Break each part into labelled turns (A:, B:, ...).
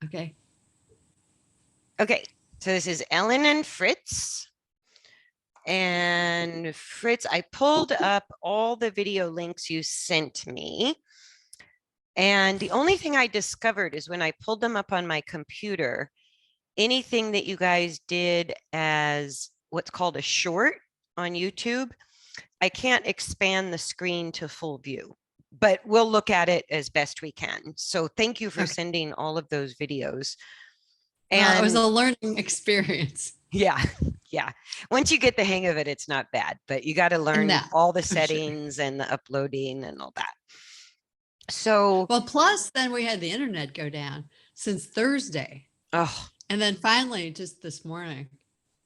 A: Okay.
B: Okay, so this is Ellen and Fritz. And Fritz, I pulled up all the video links you sent me. And the only thing I discovered is when I pulled them up on my computer, anything that you guys did as what's called a short on YouTube, I can't expand the screen to full view, but we'll look at it as best we can. So thank you for sending all of those videos.
A: Well, it was
B: And
A: a learning experience.
B: yeah, yeah. Once you get the hang of it, it's not bad, but you got to learn
A: No,
B: all the
A: I'm sure.
B: settings and the uploading and all that. So,
A: Well, plus then we had the internet go down since Thursday.
B: oh,
A: And then finally, just this morning,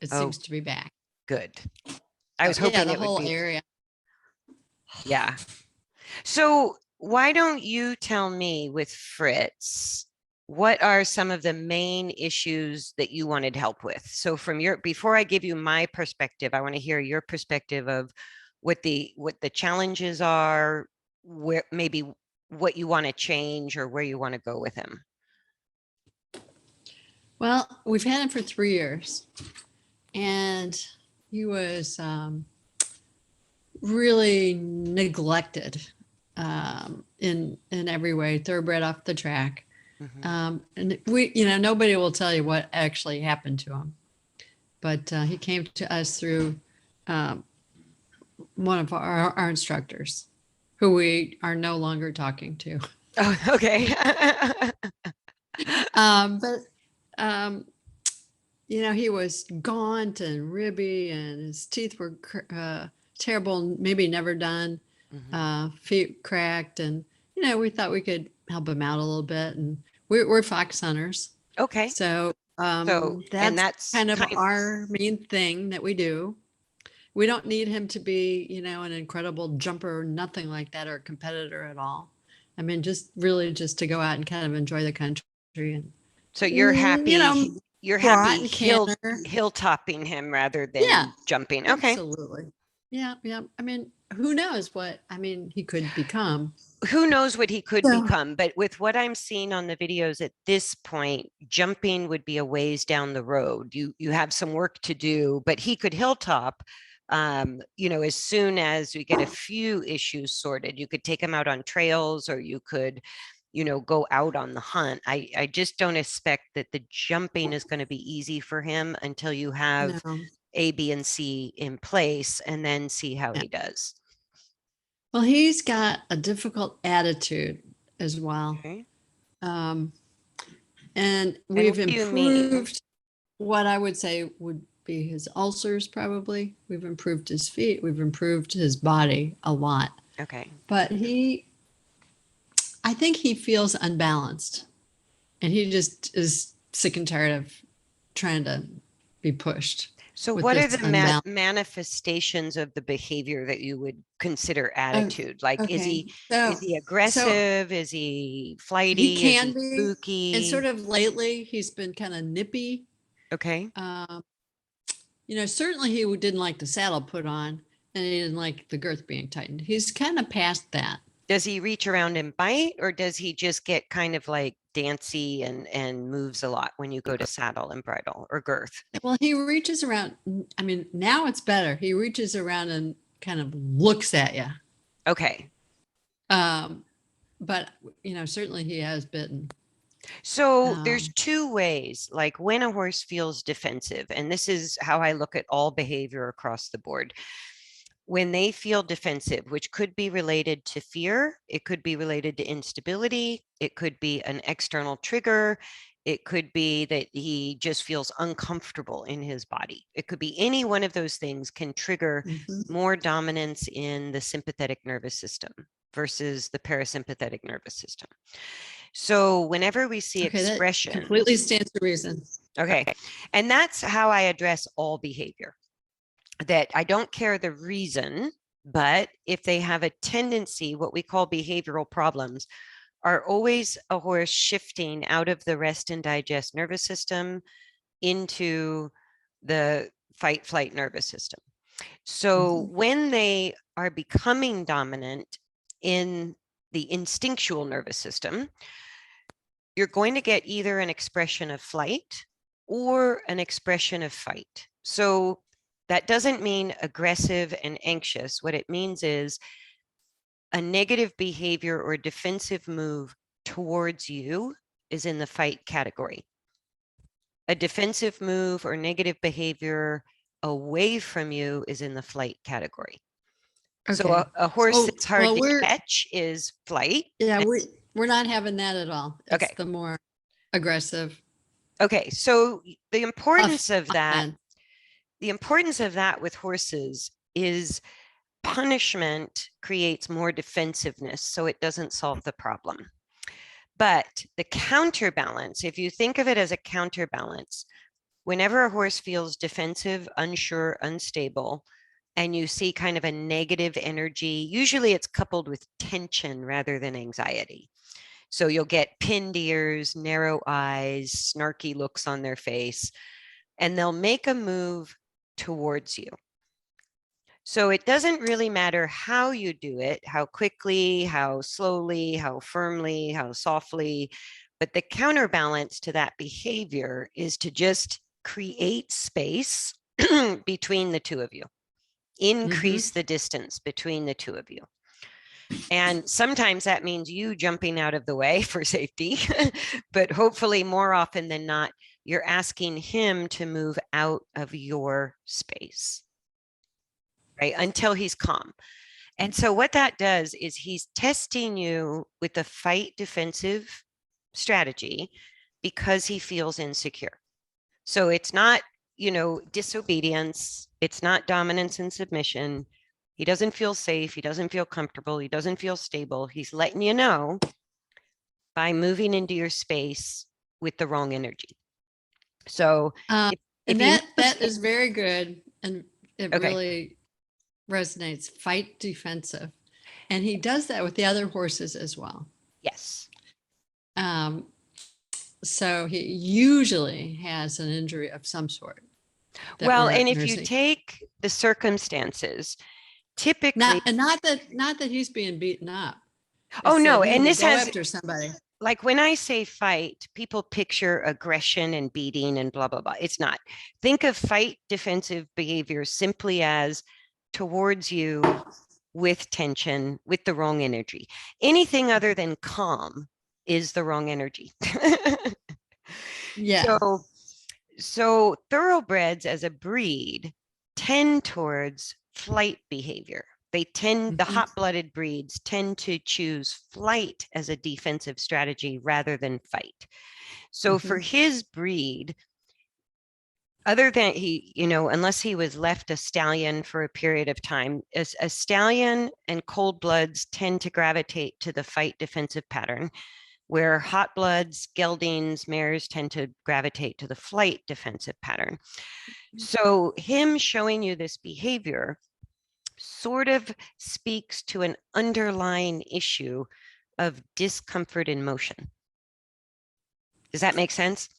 A: it
B: oh,
A: seems to be back.
B: good. I was
A: So, yeah,
B: hoping
A: the
B: it would
A: whole
B: be.
A: area.
B: Yeah. So why don't you tell me with Fritz, what are some of the main issues that you wanted help with? So from your, before I give you my perspective, I want to hear your perspective of what the challenges are, where maybe what you want to change or where you want to go with him.
A: Well, we've had him for 3 years, and he was really neglected in every way, thoroughbred off the track. And we, nobody will tell you what actually happened to him, but he came to us through one of our instructors, who we are no longer talking to.
B: Oh, okay.
A: But he was gaunt and ribby, and his teeth were terrible, maybe never done, feet cracked, and we thought we could help him out a little bit, and we're fox hunters.
B: Okay.
A: So
B: and
A: that's kind of our main thing that we do. We don't need him to be, an incredible jumper, nothing like that, or a competitor at all. I mean, just really just to go out and kind of enjoy the country. And
B: so you're happy, you're happy hilltopping him rather than jumping. Okay.
A: Absolutely. Yeah. Yeah. I mean, who knows he could become.
B: Who knows what he could become, but with what I'm seeing on the videos at this point, jumping would be a ways down the road. You have some work to do, but he could hilltop. As soon as we get a few issues sorted, you could take him out on trails, or you could, go out on the hunt. I just don't expect that the jumping is going to be easy for him until you have A, B, and C in place, and then see how he does.
A: Well, he's got a difficult attitude as well.
B: Okay.
A: And we've improved what I would say would be his ulcers, probably. We've improved his feet. We've improved his body a lot.
B: Okay.
A: But I think he feels unbalanced. And he just is sick and tired of trying to be pushed.
B: So what are the manifestations of the behavior that you would consider attitude? Is he aggressive? Is he flighty?
A: He can be
B: spooky?
A: And sort of lately he's been kind of nippy.
B: Okay.
A: Certainly he didn't like the saddle put on, and he didn't like the girth being tightened. He's kind of past that.
B: Does he reach around and bite, or does he just get kind of like dancy and moves a lot when you go to saddle and bridle or girth?
A: Well, he reaches around. I mean, now it's better. He reaches around and kind of looks at you.
B: Okay.
A: But certainly he has bitten.
B: So there's two ways, like when a horse feels defensive, and this is how I look at all behavior across the board. When they feel defensive, which could be related to fear, it could be related to instability, it could be an external trigger, it could be that he just feels uncomfortable in his body. It could be any one of those things can trigger more dominance in the sympathetic nervous system versus the parasympathetic nervous system. So whenever we see expression,
A: that completely stands to reason.
B: Okay. And that's how I address all behavior. That I don't care the reason, but if they have a tendency, what we call behavioral problems, are always a horse shifting out of the rest and digest nervous system into the fight flight nervous system. So when they are becoming dominant in the instinctual nervous system, you're going to get either an expression of flight or an expression of fight. So that doesn't mean aggressive and anxious. What it means is a negative behavior or defensive move towards you is in the fight category. A defensive move or negative behavior away from you is in the flight category. So
A: Okay.
B: a horse that's hard
A: Well,
B: to catch is flight.
A: yeah, we're not having that at all. It's
B: Okay.
A: the more aggressive.
B: Okay. So the importance of that,
A: offense.
B: the importance of that with horses is punishment creates more defensiveness, so it doesn't solve the problem. But the counterbalance, if you think of it as a counterbalance, whenever a horse feels defensive, unsure, unstable, and you see kind of a negative energy, usually it's coupled with tension rather than anxiety. So you'll get pinned ears, narrow eyes, snarky looks on their face, and they'll make a move towards you. So it doesn't really matter how you do it, how quickly, how slowly, how firmly, how softly, but the counterbalance to that behavior is to just create space between the two of you, increase the distance between the two of you. And sometimes that means you jumping out of the way for safety, but hopefully more often than not, you're asking him to move out of your space, right? Until he's calm. And so what that does is he's testing you with the fight defensive strategy because he feels insecure. So it's not, disobedience. It's not dominance and submission. He doesn't feel safe. He doesn't feel comfortable. He doesn't feel stable. He's letting you know by moving into your space with the wrong energy. So
A: and that is very good. And it
B: Okay.
A: really resonates. Fight defensive. And he does that with the other horses as well.
B: Yes.
A: So he usually has an injury of some sort.
B: Well, and if you take the circumstances, typically
A: not that he's being beaten up.
B: Oh no, and this
A: go
B: has
A: after somebody.
B: Like when I say fight, people picture aggression and beating and blah, blah, blah. It's not. Think of fight defensive behavior simply as towards you with tension, with the wrong energy. Anything other than calm is the wrong energy.
A: Yeah.
B: So thoroughbreds as a breed tend towards flight behavior. They tend, the hot-blooded breeds tend to choose flight as a defensive strategy rather than fight. So for his breed, other than unless he was left a stallion for a period of time, a stallion and cold bloods tend to gravitate to the fight defensive pattern, where hot bloods, geldings, mares tend to gravitate to the flight defensive pattern. So him showing you this behavior sort of speaks to an underlying issue of discomfort in motion. Does that make sense?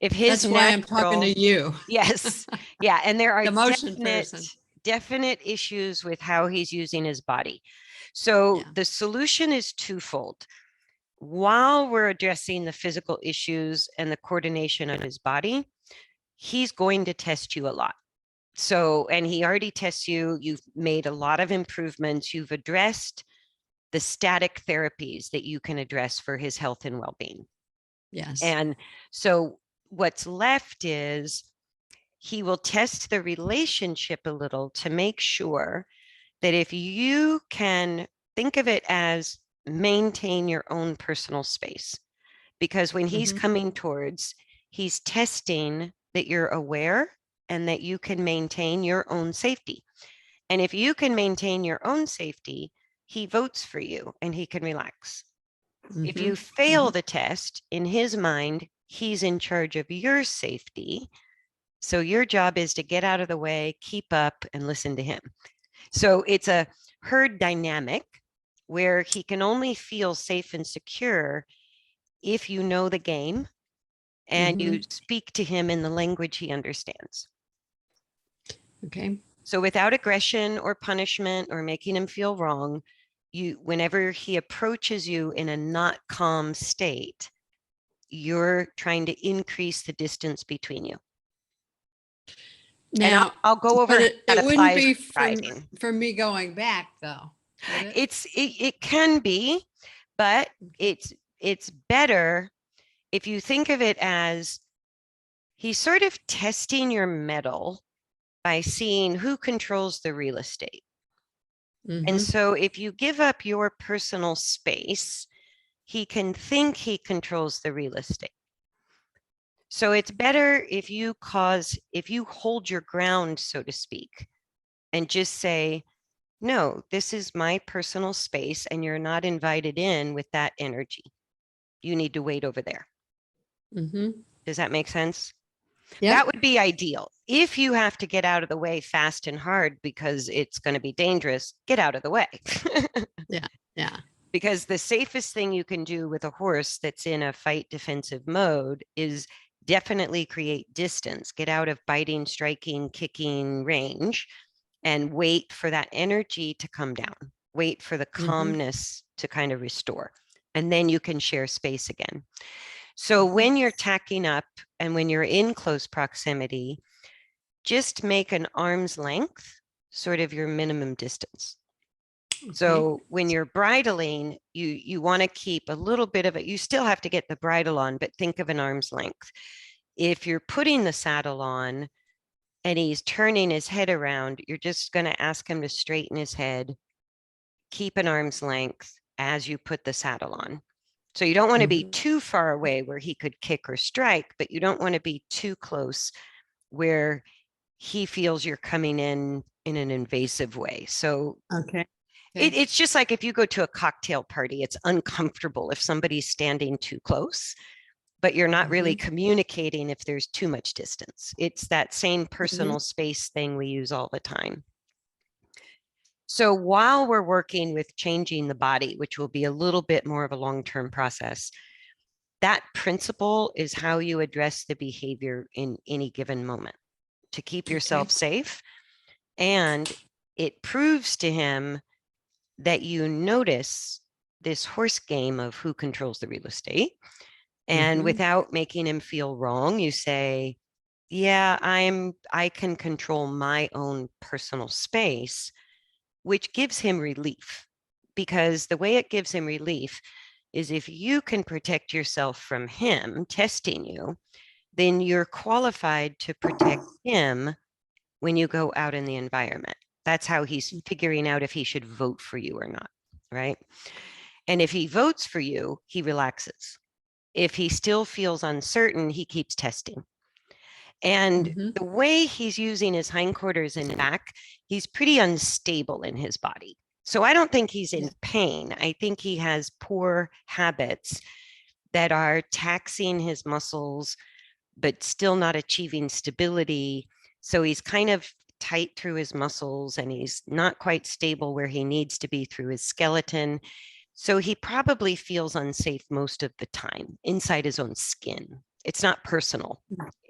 B: If his
A: That's why I'm talking to you.
B: Yes. Yeah. And there are
A: the
B: definite issues with how he's using his body. So the solution is twofold. While we're addressing the physical issues and the coordination of his body, he's going to test you a lot. So, and he already tests you, you've made a lot of improvements, you've addressed the static therapies that you can address for his health and well-being.
A: Yes.
B: And so what's left is he will test the relationship a little to make sure that if you can think of it as maintain your own personal space, because when he's coming towards, he's testing that you're aware and that you can maintain your own safety. And if you can maintain your own safety, he votes for you and he can relax. If you fail the test, in his mind, he's in charge of your safety. So your job is to get out of the way, keep up, and listen to him. So it's a herd dynamic where he can only feel safe and secure if you know the game and you speak to him in the language he understands.
A: Okay.
B: So without aggression or punishment or making him feel wrong, whenever he approaches you in a not calm state, you're trying to increase the distance between you. And
A: Now,
B: I'll go over
A: but
B: how
A: it
B: that
A: wouldn't
B: applies
A: be
B: with riding.
A: for me going back though, would it?
B: It can be, but it's better if you think of it as he's sort of testing your mettle by seeing who controls the real estate. And
A: Mm-hmm.
B: so if you give up your personal space, he can think he controls the real estate. So it's better if you hold your ground, so to speak, and just say, no, this is my personal space and you're not invited in with that energy. You need to wait over there.
A: Mm-hmm.
B: Does that make sense?
A: Yep.
B: That would be ideal. If you have to get out of the way fast and hard because it's going to be dangerous, get out of the way.
A: Yeah. Yeah.
B: Because the safest thing you can do with a horse that's in a fight defensive mode is definitely create distance, get out of biting, striking, kicking range, and wait for that energy to come down. Wait for the calmness to kind of restore. And then you can share space again. So when you're tacking up and when you're in close proximity, just make an arm's length sort of your minimum distance.
A: Okay.
B: So when you're bridling, you want to keep a little bit of it. You still have to get the bridle on, but think of an arm's length. If you're putting the saddle on and he's turning his head around, you're just going to ask him to straighten his head, keep an arm's length as you put the saddle on. So you don't want to be too far away where he could kick or strike, but you don't want to be too close where he feels you're coming in an invasive way. So
A: Okay.
B: it's just like if you go to a cocktail party, it's uncomfortable if somebody's standing too close, but you're not really communicating if there's too much distance. It's that same personal space thing we use all the time. So while we're working with changing the body, which will be a little bit more of a long-term process, that principle is how you address the behavior in any given moment to keep yourself safe. And it proves to him that you notice this horse game of who controls the real estate. And without making him feel wrong, you say, yeah, I can control my own personal space, which gives him relief. Because the way it gives him relief is if you can protect yourself from him testing you, then you're qualified to protect him when you go out in the environment. That's how he's figuring out if he should vote for you or not, right? And if he votes for you, he relaxes. If he still feels uncertain, he keeps testing. And the way he's using his hindquarters and back, he's pretty unstable in his body. So I don't think he's in pain. I think he has poor habits that are taxing his muscles, but still not achieving stability. So he's kind of tight through his muscles and he's not quite stable where he needs to be through his skeleton. So he probably feels unsafe most of the time inside his own skin. It's not personal.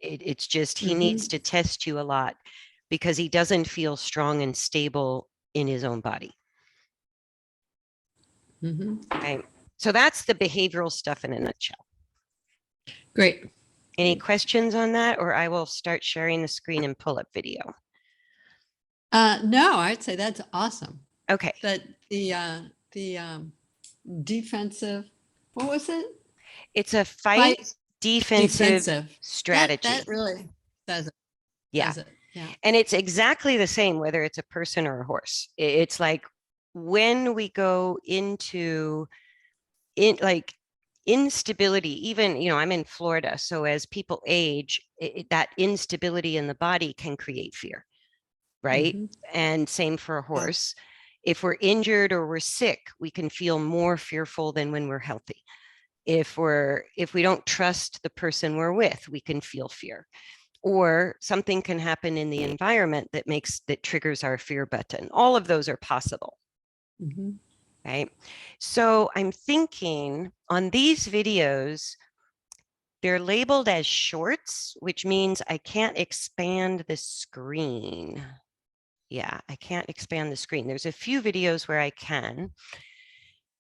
B: It's just he needs to test you a lot because he doesn't feel strong and stable in his own body. Right. So that's the behavioral stuff in a nutshell.
A: Great.
B: Any questions on that, or I will start sharing the screen and pull up video?
A: No, I'd say that's awesome.
B: Okay.
A: That the defensive, what was it?
B: It's a fight defensive strategy.
A: That really does it.
B: Yeah.
A: Does it. Yeah.
B: And it's exactly the same, whether it's a person or a horse. It's like when we go into instability, even, I'm in Florida. So as people age, that instability in the body can create fear, right? And same for a horse. If we're injured or we're sick, we can feel more fearful than when we're healthy. If we don't trust the person we're with, we can feel fear. Or something can happen in the environment that triggers our fear button. All of those are possible. Right. So I'm thinking on these videos, they're labeled as shorts, which means I can't expand the screen. Yeah, I can't expand the screen. There's a few videos where I can.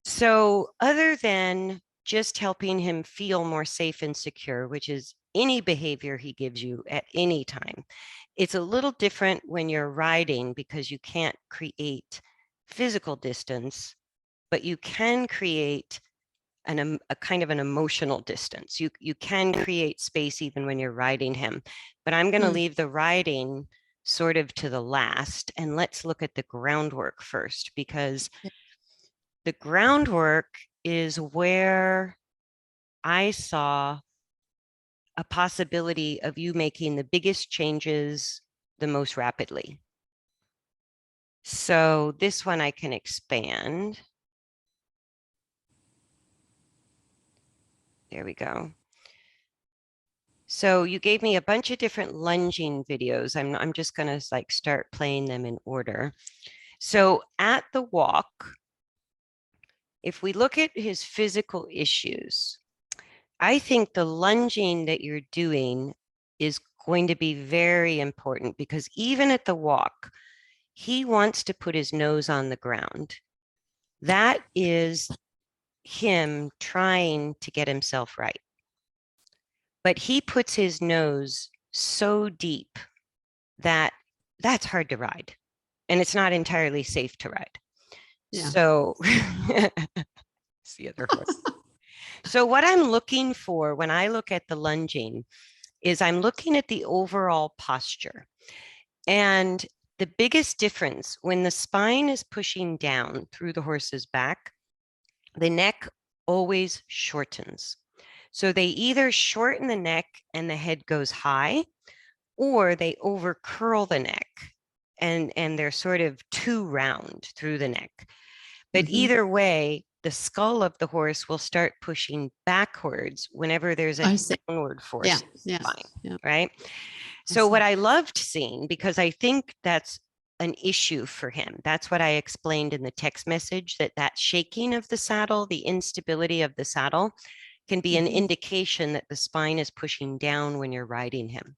B: So other than just helping him feel more safe and secure, which is any behavior he gives you at any time. It's a little different when you're riding because you can't create physical distance, but you can create a kind of an emotional distance. You can create space even when you're riding him. But I'm going to leave the riding sort of to the last, and let's look at the groundwork first, because the groundwork is where I saw a possibility of you making the biggest changes the most rapidly. So this one I can expand. There we go. So you gave me a bunch of different lunging videos. I'm just going to like start playing them in order. So at the walk, if we look at his physical issues, I think the lunging that you're doing is going to be very important, because even at the walk, he wants to put his nose on the ground. That is him trying to get himself right. But he puts his nose so deep that that's hard to ride, and it's not entirely safe to ride. Yeah. So it's the other horse. So what I'm looking for when I look at the lunging is I'm looking at the overall posture. And the biggest difference when the spine is pushing down through the horse's back, the neck always shortens. So they either shorten the neck and the head goes high, or they over curl the neck and they're sort of too round through the neck. But either way, the skull of the horse will start pushing backwards whenever there's a downward force. Yeah. Right. So what I loved seeing, because I think that's an issue for him. That's what I explained in the text message, that shaking of the saddle, the instability of the saddle can be an indication that the spine is pushing down when you're riding him.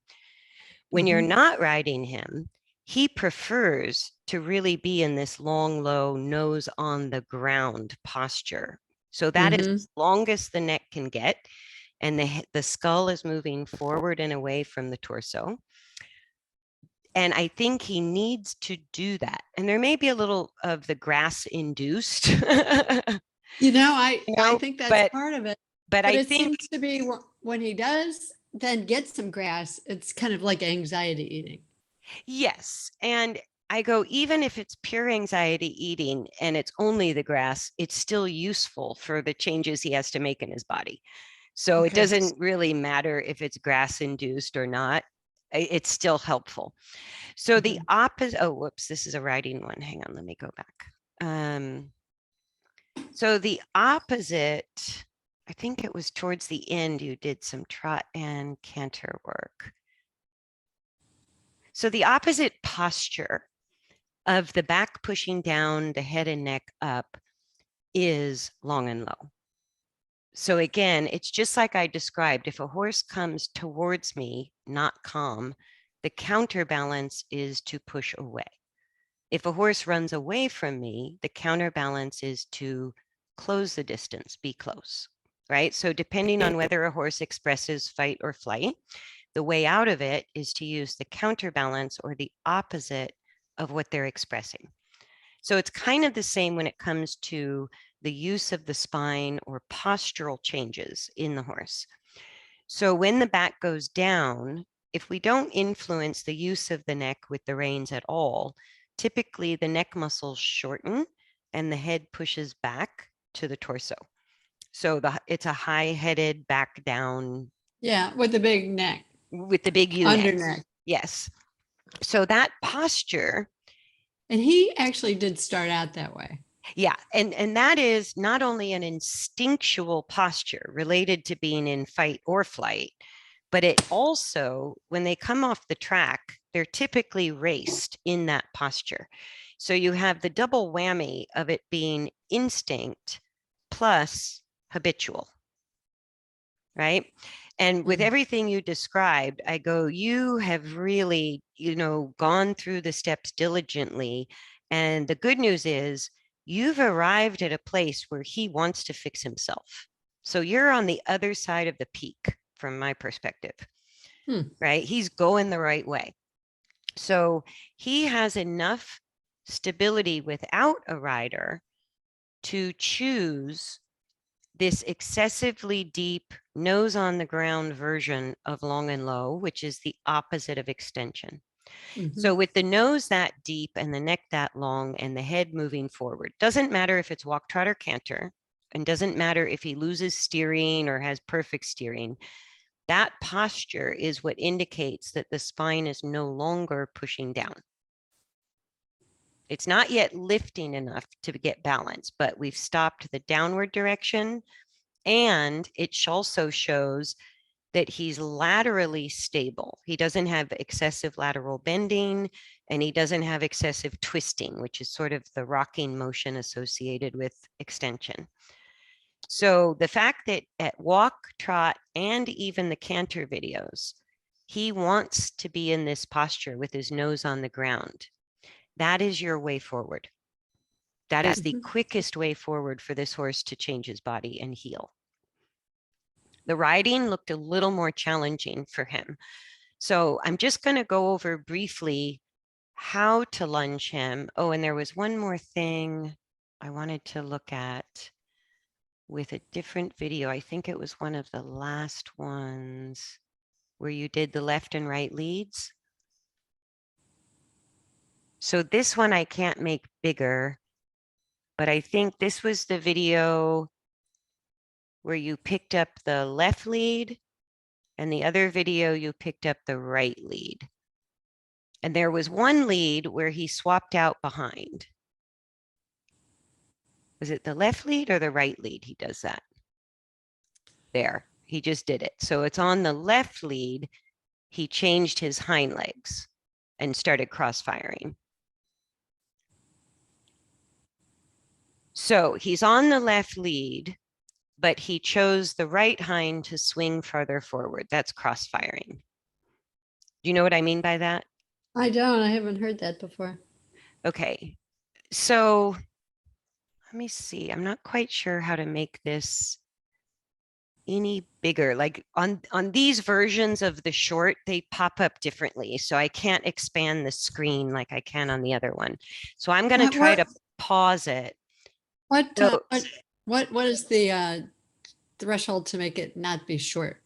B: When you're not riding him, he prefers to really be in this long, low, nose on the ground posture. So that is as long as the neck can get, and the skull is moving forward and away from the torso. And I think he needs to do that. And there may be a little of the grass induced.
A: I think that's part of it. But I think seems to be when he does then get some grass, it's kind of like anxiety eating.
B: Yes. And I go, even if it's pure anxiety eating and it's only the grass, it's still useful for the changes he has to make in his body. So it doesn't really matter if it's grass induced or not. It's still helpful. So the opposite, oh, whoops, this is a riding one. Hang on, let me go back. So the opposite, I think it was towards the end, you did some trot and canter work. So the opposite posture of the back pushing down, the head and neck up, is long and low. So again, it's just like I described. If a horse comes towards me, not calm, the counterbalance is to push away. If a horse runs away from me, the counterbalance is to close the distance, be close, right? So depending on whether a horse expresses fight or flight, the way out of it is to use the counterbalance or the opposite of what they're expressing. So it's kind of the same when it comes to the use of the spine or postural changes in the horse. So when the back goes down, if we don't influence the use of the neck with the reins at all, typically the neck muscles shorten and the head pushes back to the torso. So it's a high-headed back down.
A: Yeah, with the big neck.
B: With the big U-neck.
A: Under neck.
B: Yes. So that posture.
A: And he actually did start out that way.
B: Yeah. And that is not only an instinctual posture related to being in fight or flight, but it also, when they come off the track, they're typically raced in that posture. So you have the double whammy of it being instinct plus habitual, right? And with everything you described, I go, you have really, gone through the steps diligently. And the good news is you've arrived at a place where he wants to fix himself. So you're on the other side of the peak from my perspective, right? He's going the right way. So he has enough stability without a rider to choose this excessively deep nose on the ground version of long and low, which is the opposite of extension. So with the nose that deep and the neck that long and the head moving forward, doesn't matter if it's walk, trot, or canter, and doesn't matter if he loses steering or has perfect steering. That posture is what indicates that the spine is no longer pushing down. It's not yet lifting enough to get balance, but we've stopped the downward direction. And it also shows that he's laterally stable. He doesn't have excessive lateral bending, and he doesn't have excessive twisting, which is sort of the rocking motion associated with extension. So the fact that at walk, trot, and even the canter videos, he wants to be in this posture with his nose on the ground. That is your way forward. That is the quickest way forward for this horse to change his body and heal. The riding looked a little more challenging for him. So I'm just going to go over briefly how to lunge him. Oh, and there was one more thing I wanted to look at with a different video. I think it was one of the last ones where you did the left and right leads. So this one I can't make bigger, but I think this was the video where you picked up the left lead, and the other video you picked up the right lead. And there was one lead where he swapped out behind. Was it the left lead or the right lead? He does that. There, he just did it. So it's on the left lead. He changed his hind legs and started cross-firing. So he's on the left lead, but he chose the right hind to swing farther forward. That's cross-firing. Do you know what I mean by that?
A: I don't. I haven't heard that before.
B: Okay. So let me see. I'm not quite sure how to make this any bigger. Like on these versions of the short, they pop up differently. So I can't expand the screen like I can on the other one. So I'm going to try to pause it.
A: What is the threshold to make it not be short?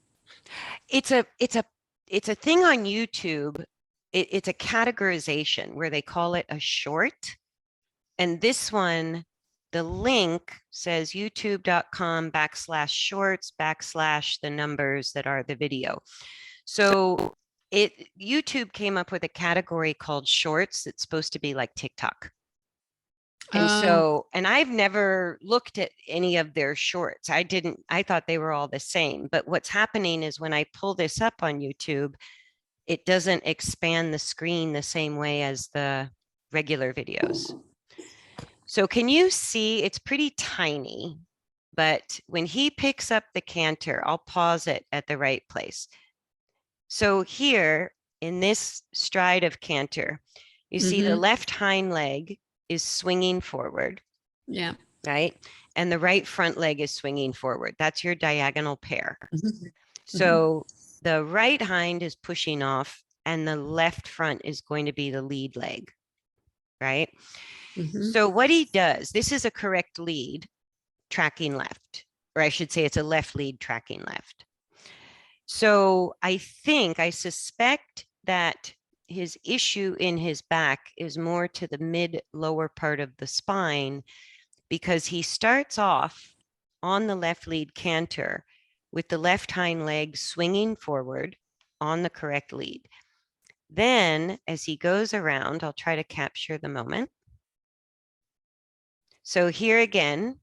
B: It's a thing on YouTube. It's a categorization where they call it a short. And this one, the link says youtube.com/shorts/ the numbers that are the video. So YouTube came up with a category called shorts. It's supposed to be like TikTok. And and I've never looked at any of their shorts. I thought they were all the same. But what's happening is when I pull this up on YouTube, it doesn't expand the screen the same way as the regular videos. So can you see, it's pretty tiny, but when he picks up the canter, I'll pause it at the right place. So here in this stride of canter, you see the left hind leg is swinging forward.
A: Yeah.
B: Right. And the right front leg is swinging forward. That's your diagonal pair. So the right hind is pushing off and the left front is going to be the lead leg. Right. So what he does, this is a correct lead tracking left, or I should say it's a left lead tracking left. So I suspect that his issue in his back is more to the mid lower part of the spine, because he starts off on the left lead canter with the left hind leg swinging forward on the correct lead. Then as he goes around, I'll try to capture the moment. So here again,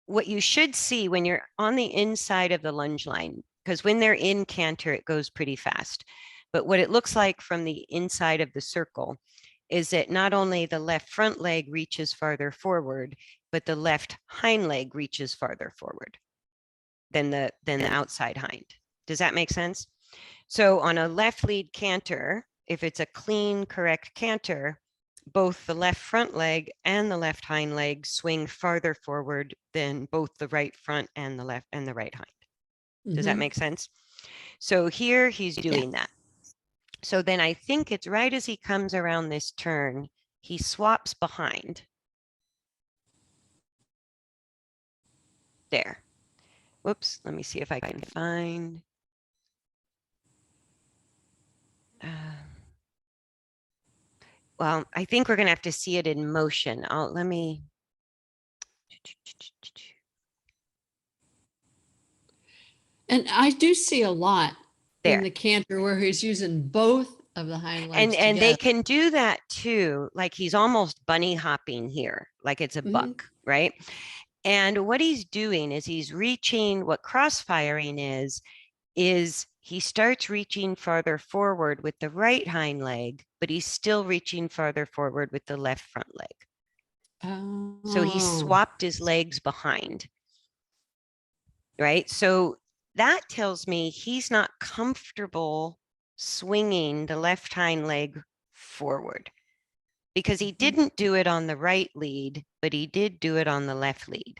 B: what you should see when you're on the inside of the lunge line, because when they're in canter, it goes pretty fast. But what it looks like from the inside of the circle is that not only the left front leg reaches farther forward, but the left hind leg reaches farther forward than the outside hind. Does that make sense? So on a left lead canter, if it's a clean, correct canter, both the left front leg and the left hind leg swing farther forward than both the right front and the left and the right hind. Does that make sense? So here he's doing that. So then I think it's right as he comes around this turn, he swaps behind. There. Whoops, let me see if I can find. Well, I think we're going to have to see it in motion. Let me.
A: And I do see a lot in
B: There.
A: the canter where he's using both of the hind legs
B: And they
A: together.
B: can do that too. Like he's almost bunny hopping here, like it's a buck, right? And what he's doing is he's reaching, what cross firing is he starts reaching farther forward with the right hind leg, but he's still reaching farther forward with the left front leg. So he swapped his legs behind, right? So that tells me he's not comfortable swinging the left hind leg forward because he didn't do it on the right lead, but he did do it on the left lead.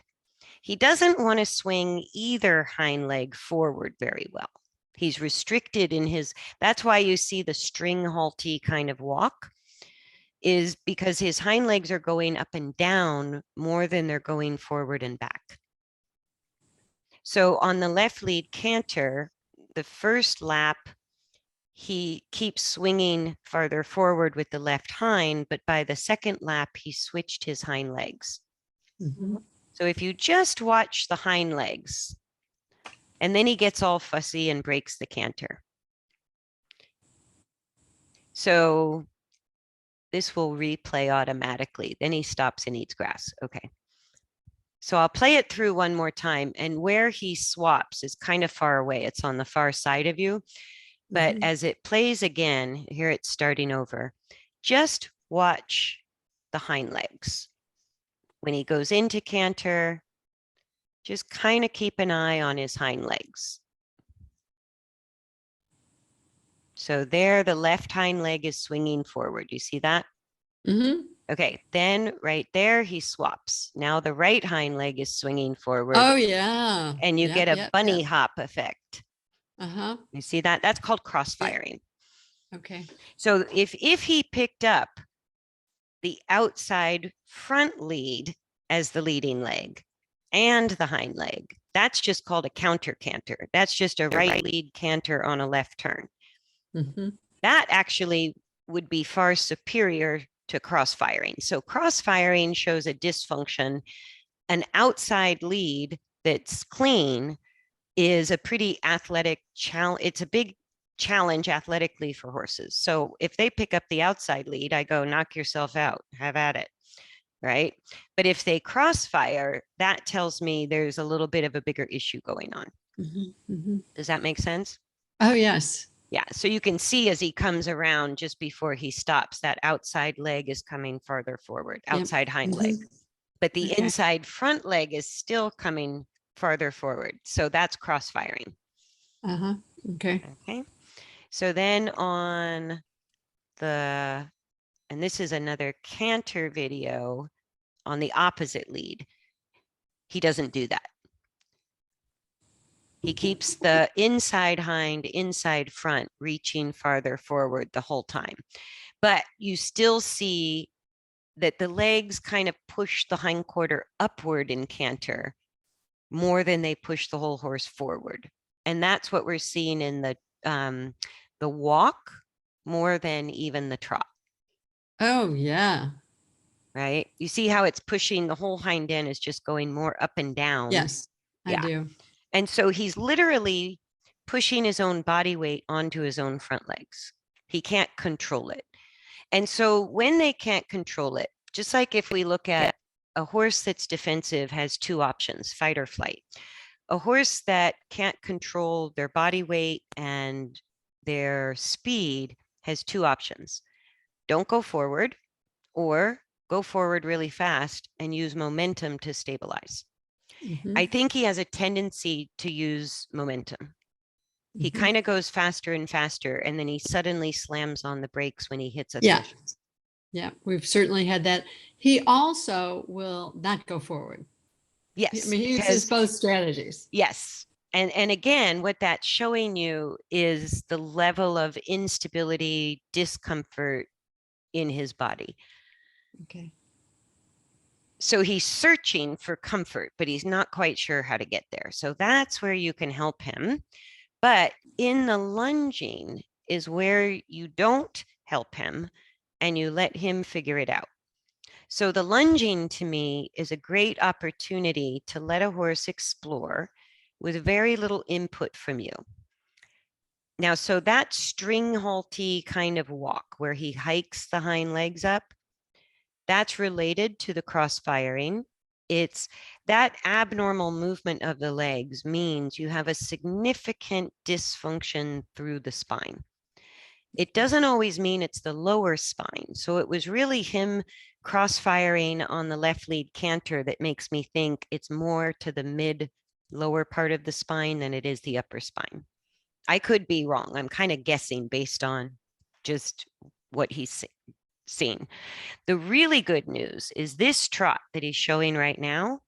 B: He doesn't want to swing either hind leg forward very well. He's restricted in his, that's why you see the string halty kind of walk, is because his hind legs are going up and down more than they're going forward and back. So on the left lead canter, the first lap, he keeps swinging farther forward with the left hind, but by the second lap, he switched his hind legs. So if you just watch the hind legs, and then he gets all fussy and breaks the canter. So this will replay automatically. Then he stops and eats grass. Okay. So I'll play it through one more time. And where he swaps is kind of far away. It's on the far side of you. But as it plays again, here it's starting over. Just watch the hind legs. When he goes into canter, just kind of keep an eye on his hind legs. So there, the left hind leg is swinging forward. You see that? Okay, then right there, he swaps. Now the right hind leg is swinging forward.
A: Oh, yeah.
B: And you get a bunny hop effect. You see that? That's called crossfiring.
A: Okay.
B: So if he picked up the outside front lead as the leading leg and the hind leg, that's just called a counter canter. That's just a right lead canter on a left turn. That actually would be far superior to crossfiring. So crossfiring shows a dysfunction. An outside lead that's clean is a pretty athletic challenge. It's a big challenge athletically for horses. So if they pick up the outside lead, I go, knock yourself out, have at it, right? But if they crossfire, that tells me there's a little bit of a bigger issue going on. Does that make sense?
A: Oh, yes.
B: Yeah, so you can see as he comes around just before he stops, that outside leg is coming farther forward, outside hind leg. But the inside front leg is still coming farther forward. So that's crossfiring.
A: Okay.
B: Okay. So then on the, and this is another canter video on the opposite lead. He doesn't do that. He keeps the inside hind, inside front, reaching farther forward the whole time. But you still see that the legs kind of push the hindquarter upward in canter more than they push the whole horse forward. And that's what we're seeing in the walk more than even the trot.
A: Oh, yeah.
B: Right? You see how it's pushing the whole hind end is just going more up and down.
A: Yes, I do.
B: And so he's literally pushing his own body weight onto his own front legs. He can't control it. And so when they can't control it, just like if we look at a horse that's defensive has two options, fight or flight. A horse that can't control their body weight and their speed has two options. Don't go forward, or go forward really fast and use momentum to stabilize. I think he has a tendency to use momentum. He kind of goes faster and faster, and then he suddenly slams on the brakes when he hits a threshold.
A: Yeah, we've certainly had that. He also will not go forward. I
B: Yes,
A: mean, he uses
B: because
A: both strategies.
B: yes. And again, what that's showing you is the level of instability, discomfort in his body.
A: Okay.
B: So he's searching for comfort, but he's not quite sure how to get there. So that's where you can help him. But in the lunging is where you don't help him and you let him figure it out. So the lunging to me is a great opportunity to let a horse explore with very little input from you. Now, so that string halty kind of walk where he hikes the hind legs up, that's related to the crossfiring. It's that abnormal movement of the legs means you have a significant dysfunction through the spine. It doesn't always mean it's the lower spine. So it was really him crossfiring on the left lead canter that makes me think it's more to the mid lower part of the spine than it is the upper spine. I could be wrong. I'm kind of guessing based on just what he's seen. The really good news is this trot that he's showing right now,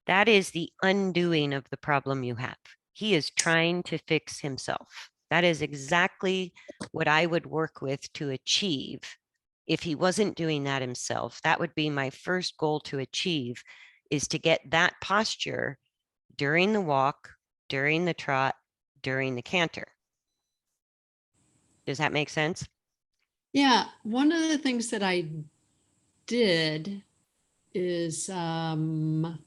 B: that is the undoing of the problem you have. He is trying to fix himself. That is exactly what I would work with to achieve. If he wasn't doing that himself, that would be my first goal to achieve, is to get that posture during the walk, during the trot, during the canter. Does that make sense?
A: Yeah, one of the things that I did is send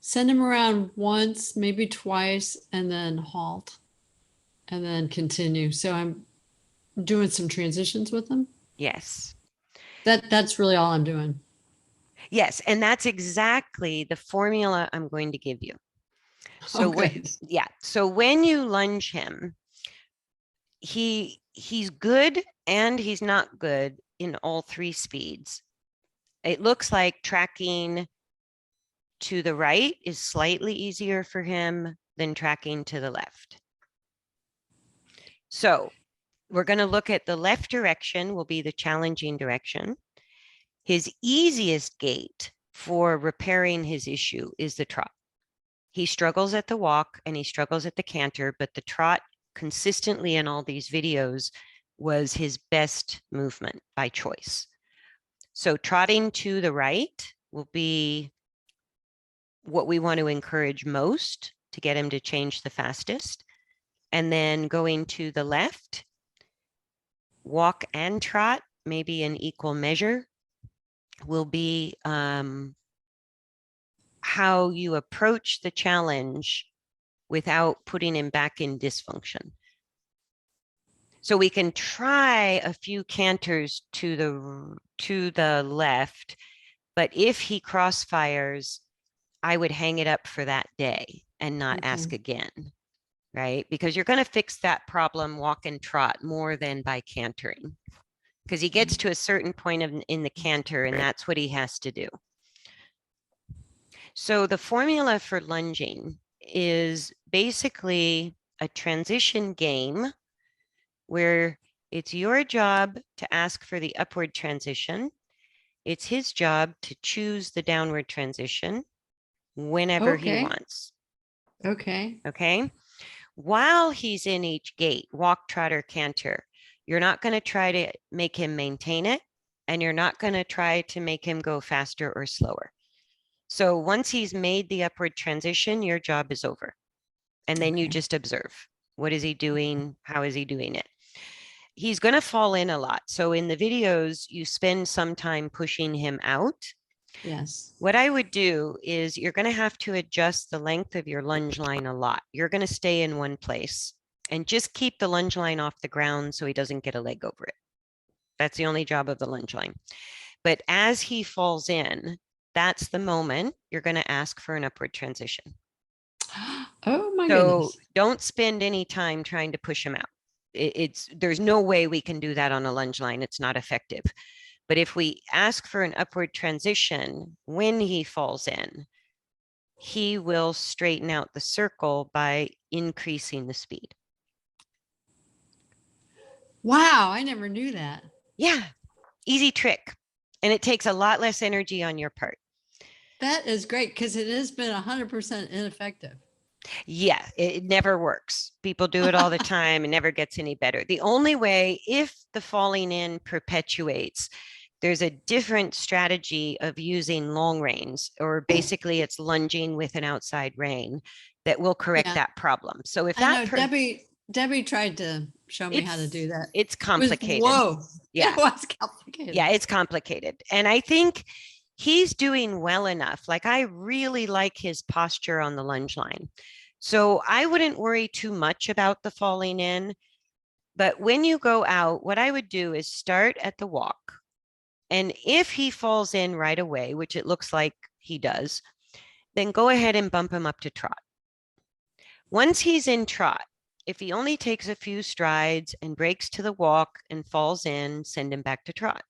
A: him around once, maybe twice, and then halt, and then continue. So I'm doing some transitions with him.
B: Yes.
A: That's really all I'm doing.
B: Yes. And that's exactly the formula I'm going to give you.
A: Oh,
B: So what,
A: good.
B: yeah. So when you lunge him, he's good and he's not good in all three speeds. It looks like tracking to the right is slightly easier for him than tracking to the left. So we're going to look at the left direction will be the challenging direction. His easiest gait for repairing his issue is the trot. He struggles at the walk and he struggles at the canter, but the trot consistently in all these videos was his best movement by choice. So trotting to the right will be what we want to encourage most to get him to change the fastest. And then going to the left, walk and trot, maybe in equal measure, will be how you approach the challenge without putting him back in dysfunction. So we can try a few canters to the left, but if he crossfires, I would hang it up for that day and not ask
A: Okay.
B: again, right? Because you're going to fix that problem walk and trot more than by cantering, because he gets to a certain point in the canter and that's what he has to do. So the formula for lunging is basically a transition game where it's your job to ask for the upward transition. It's his job to choose the downward transition whenever he
A: Okay.
B: wants.
A: Okay.
B: Okay. While he's in each gait, walk, trot, or canter, you're not going to try to make him maintain it, and you're not going to try to make him go faster or slower. So once he's made the upward transition, your job is over. And then you
A: Okay.
B: just observe. What is he doing? How is he doing it? He's going to fall in a lot. So in the videos, you spend some time pushing him out.
A: Yes.
B: What I would do is you're going to have to adjust the length of your lunge line a lot. You're going to stay in one place and just keep the lunge line off the ground so he doesn't get a leg over it. That's the only job of the lunge line. But as he falls in, that's the moment you're going to ask for an upward transition.
A: Oh my
B: So
A: goodness.
B: don't spend any time trying to push him out. There's no way we can do that on a lunge line. It's not effective. But if we ask for an upward transition when he falls in, he will straighten out the circle by increasing the speed.
A: Wow, I never knew that.
B: Yeah. Easy trick. And it takes a lot less energy on your part.
A: That is great because it has been 100% ineffective.
B: Yeah, it never works. People do it all the time and never gets any better. The only way, if the falling in perpetuates, there's a different strategy of using long reins, or basically it's lunging with an outside rein that will correct
A: Yeah,
B: that problem. So if
A: I
B: that
A: know Debbie tried to show me how to do that.
B: it's
A: It was,
B: complicated.
A: whoa.
B: Yeah.
A: It was complicated.
B: Yeah, it's complicated. And I think he's doing well enough. Like, I really like his posture on the lunge line. So I wouldn't worry too much about the falling in. But when you go out, what I would do is start at the walk. And if he falls in right away, which it looks like he does, then go ahead and bump him up to trot. Once he's in trot, if he only takes a few strides and breaks to the walk and falls in, send him back to trot.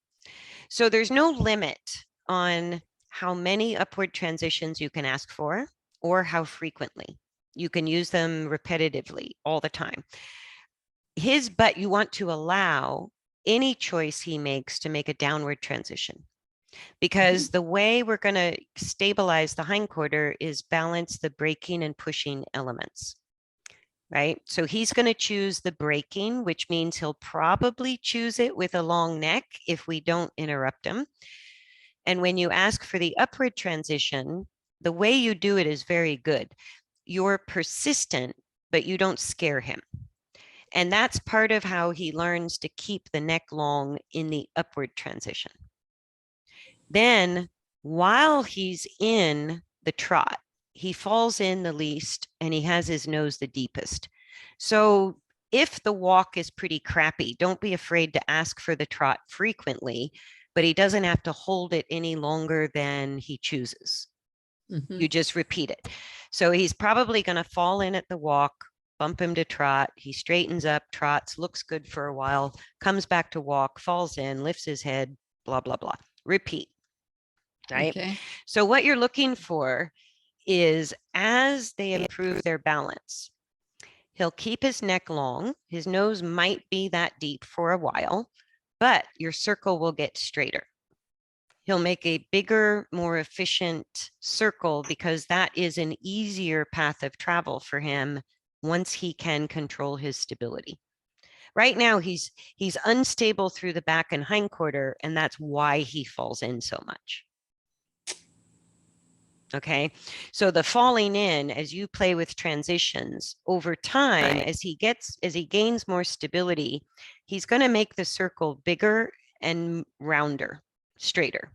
B: So there's no limit on how many upward transitions you can ask for or how frequently. You can use them repetitively all the time. But you want to allow any choice he makes to make a downward transition, because the way we're going to stabilize the hindquarter is balance the braking and pushing elements. Right? So he's going to choose the braking, which means he'll probably choose it with a long neck if we don't interrupt him. And when you ask for the upward transition, the way you do it is very good. You're persistent, but you don't scare him. And that's part of how he learns to keep the neck long in the upward transition. Then, while he's in the trot, he falls in the least and he has his nose the deepest. So if the walk is pretty crappy, don't be afraid to ask for the trot frequently, but he doesn't have to hold it any longer than he chooses. You just repeat it. So he's probably going to fall in at the walk, bump him to trot. He straightens up, trots, looks good for a while, comes back to walk, falls in, lifts his head, blah, blah, blah. Repeat. Right?
A: Okay.
B: So what you're looking for is, as they improve their balance, he'll keep his neck long. His nose might be that deep for a while, but your circle will get straighter. He'll make a bigger, more efficient circle because that is an easier path of travel for him once he can control his stability. Right now, he's unstable through the back and hindquarter, and that's why he falls in so much. Okay, so the falling in, as you play with transitions over time, as he gains more stability, he's going to make the circle bigger and rounder, straighter.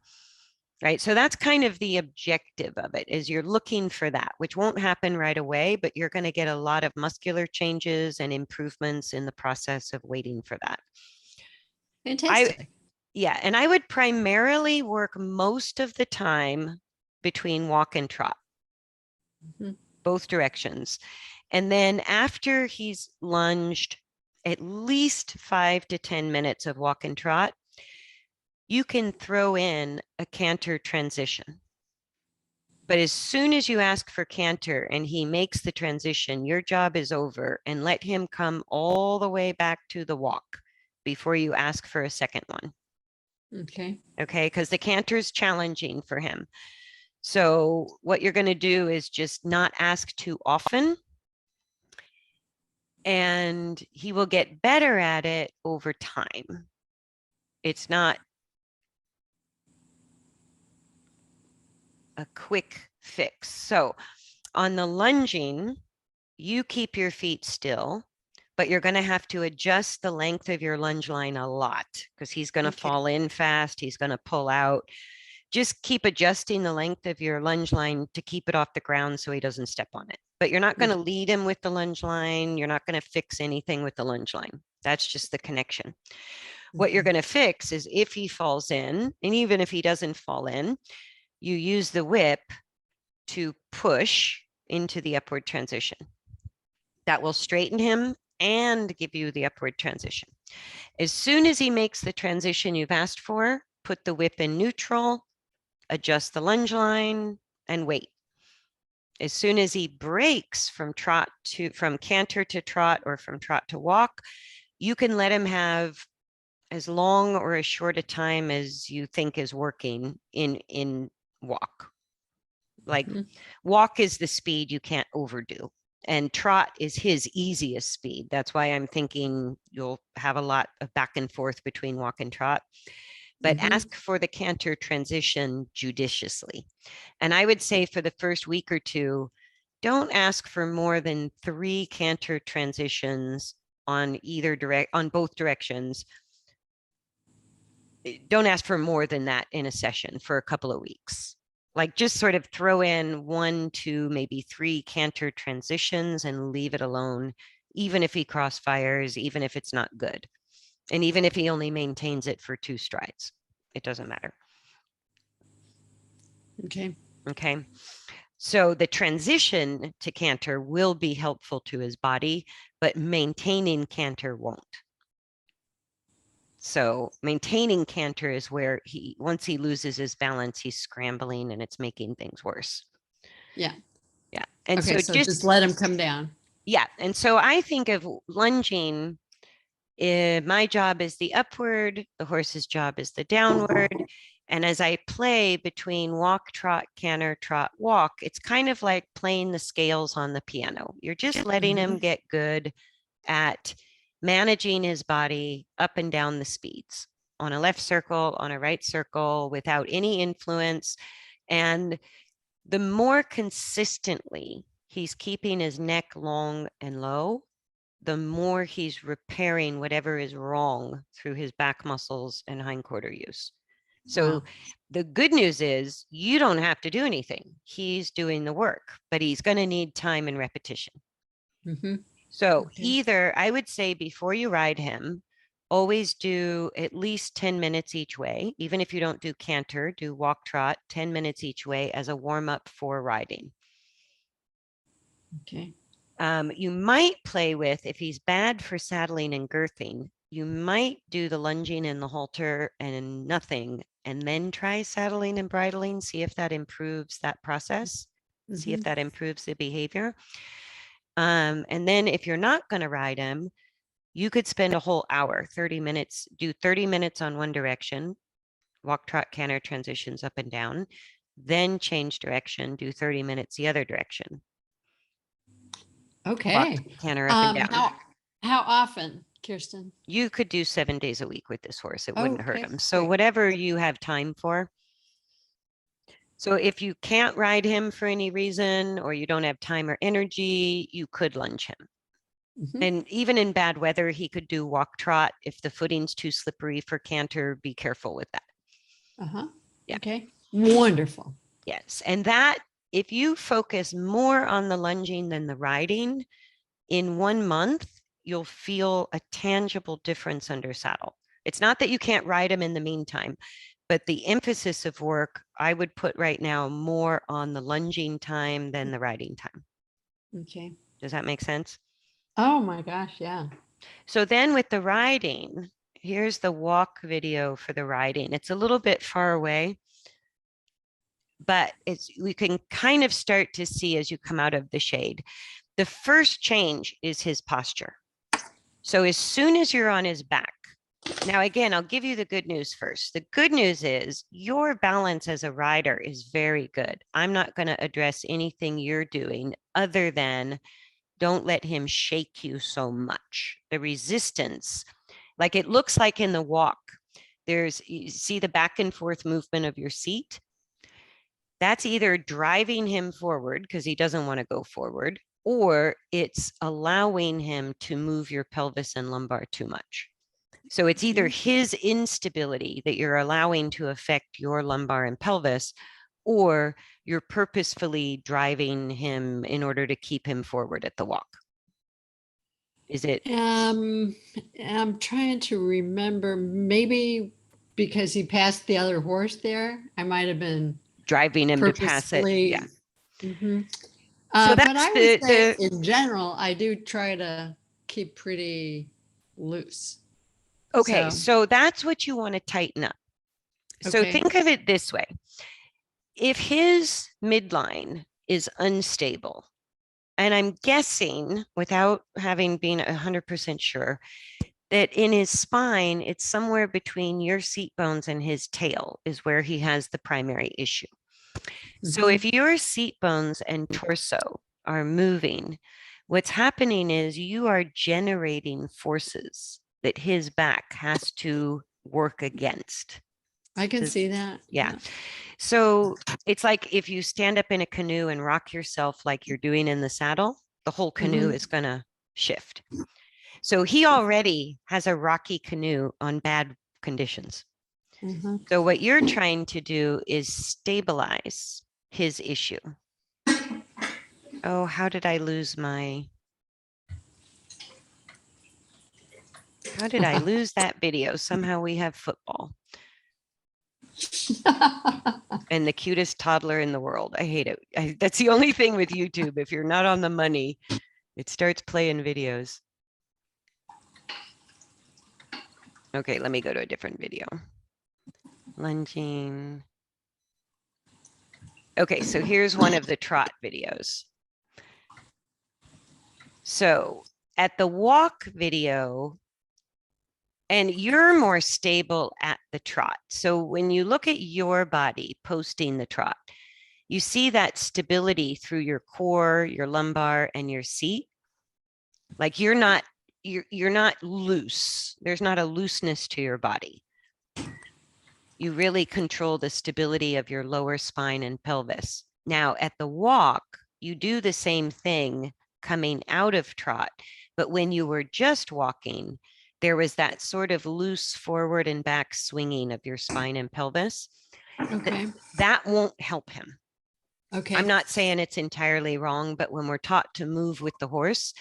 B: Right. So that's kind of the objective of it, is you're looking for that, which won't happen right away, but you're going to get a lot of muscular changes and improvements in the process of waiting for that.
A: Fantastic.
B: Yeah. And I would primarily work most of the time between walk and trot, both directions. And then after he's lunged, at least 5 to 10 minutes of walk and trot, you can throw in a canter transition. But as soon as you ask for canter and he makes the transition, your job is over, and let him come all the way back to the walk before you ask for a second one.
A: Okay.
B: Okay, because the canter is challenging for him. So what you're going to do is just not ask too often, and he will get better at it over time. It's not a quick fix. So on the lunging, you keep your feet still, but you're going to have to adjust the length of your lunge line a lot because he's going to fall in fast. He's going to pull out. Just keep adjusting the length of your lunge line to keep it off the ground so he doesn't step on it. But you're not going to lead him with the lunge line. You're not going to fix anything with the lunge line. That's just the connection. What you're going to fix is if he falls in, and even if he doesn't fall in, you use the whip to push into the upward transition. That will straighten him and give you the upward transition. As soon as he makes the transition you've asked for, put the whip in neutral, adjust the lunge line, and wait. As soon as he breaks from canter to trot or from trot to walk, you can let him have as long or as short a time as you think is working in walk. Like walk is the speed you can't overdo. And trot is his easiest speed. That's why I'm thinking you'll have a lot of back and forth between walk and trot. But ask for the canter transition judiciously. And I would say for the first week or two, don't ask for more than 3 canter transitions on both directions. Don't ask for more than that in a session for a couple of weeks. Like just sort of throw in 1, 2, maybe 3 canter transitions and leave it alone, even if he crossfires, even if it's not good. And even if he only maintains it for 2 strides, it doesn't matter.
A: Okay.
B: Okay. So the transition to canter will be helpful to his body, but maintaining canter won't. So maintaining canter is where once he loses his balance, he's scrambling and it's making things worse.
A: Yeah.
B: Yeah. And
A: okay, so just let him come down.
B: Yeah. And so I think of lunging, my job is the upward, the horse's job is the downward. And as I play between walk, trot, canter, trot, walk, it's kind of like playing the scales on the piano. You're just letting him get good at managing his body up and down the speeds on a left circle, on a right circle, without any influence. And the more consistently he's keeping his neck long and low, the more he's repairing whatever is wrong through his back muscles and hindquarter use. So the good news is you don't have to do anything. He's doing the work, but he's going to need time and repetition. So either I would say before you ride him, always do at least 10 minutes each way. Even if you don't do canter, do walk, trot, 10 minutes each way as a warm up for riding.
A: Okay.
B: You might play with, if he's bad for saddling and girthing, you might do the lunging and the halter and nothing, and then try saddling and bridling, see if that improves that process, see if that improves the behavior. And then if you're not going to ride him, you could spend a whole hour, 30 minutes, do 30 minutes on one direction, walk, trot, canter, transitions up and down, then change direction, do 30 minutes the other direction.
A: Okay.
B: Walk, canter, up and down.
A: How often, Kirsten?
B: You could do 7 days a week with this horse. It wouldn't hurt him. So
A: great.
B: whatever you have time for. So if you can't ride him for any reason, or you don't have time or energy, you could lunge him. And even in bad weather, he could do walk, trot. If the footing's too slippery for canter, be careful with that.
A: Yeah. Okay. Wonderful.
B: Yes. And that, if you focus more on the lunging than the riding, in 1 month, you'll feel a tangible difference under saddle. It's not that you can't ride him in the meantime, but the emphasis of work, I would put right now more on the lunging time than the riding time.
A: Okay.
B: Does that make sense?
A: Oh my gosh, yeah.
B: So then with the riding, here's the walk video for the riding. It's a little bit far away, but we can kind of start to see as you come out of the shade. The first change is his posture. So as soon as you're on his back, now again, I'll give you the good news first. The good news is your balance as a rider is very good. I'm not going to address anything you're doing other than don't let him shake you so much. The resistance, like it looks like in the walk, you see the back and forth movement of your seat. That's either driving him forward because he doesn't want to go forward, or it's allowing him to move your pelvis and lumbar too much. So it's either his instability that you're allowing to affect your lumbar and pelvis, or you're purposefully driving him in order to keep him forward at the walk. Is it?
A: I'm trying to remember, maybe because he passed the other horse there, I might have been
B: driving him to pass it. Yeah.
A: So but I would say in general, I do try to keep pretty loose.
B: Okay, so that's what you want to tighten up. So think of it this way. If his midline is unstable, and I'm guessing without having been 100% sure, that in his spine, it's somewhere between your seat bones and his tail is where he has the primary issue. So if your seat bones and torso are moving, what's happening is you are generating forces that his back has to work against.
A: I can see that.
B: Yeah. So it's like if you stand up in a canoe and rock yourself like you're doing in the saddle, the whole canoe is going to shift. So he already has a rocky canoe on bad conditions. So what you're trying to do is stabilize his issue. Oh, how did I lose that video? Somehow we have football. And the cutest toddler in the world. I hate it. That's the only thing with YouTube. If you're not on the money, it starts playing videos. Okay, let me go to a different video. Lunging. Okay, so here's one of the trot videos. So at the walk video, and you're more stable at the trot. So when you look at your body posting the trot, you see that stability through your core, your lumbar, and your seat. Like you're not loose. There's not a looseness to your body. You really control the stability of your lower spine and pelvis. Now at the walk, you do the same thing coming out of trot, but when you were just walking, there was that sort of loose forward and back swinging of your spine and pelvis.
A: Okay.
B: That won't help him.
A: Okay.
B: I'm not saying it's entirely wrong, but when we're taught to move with the horse,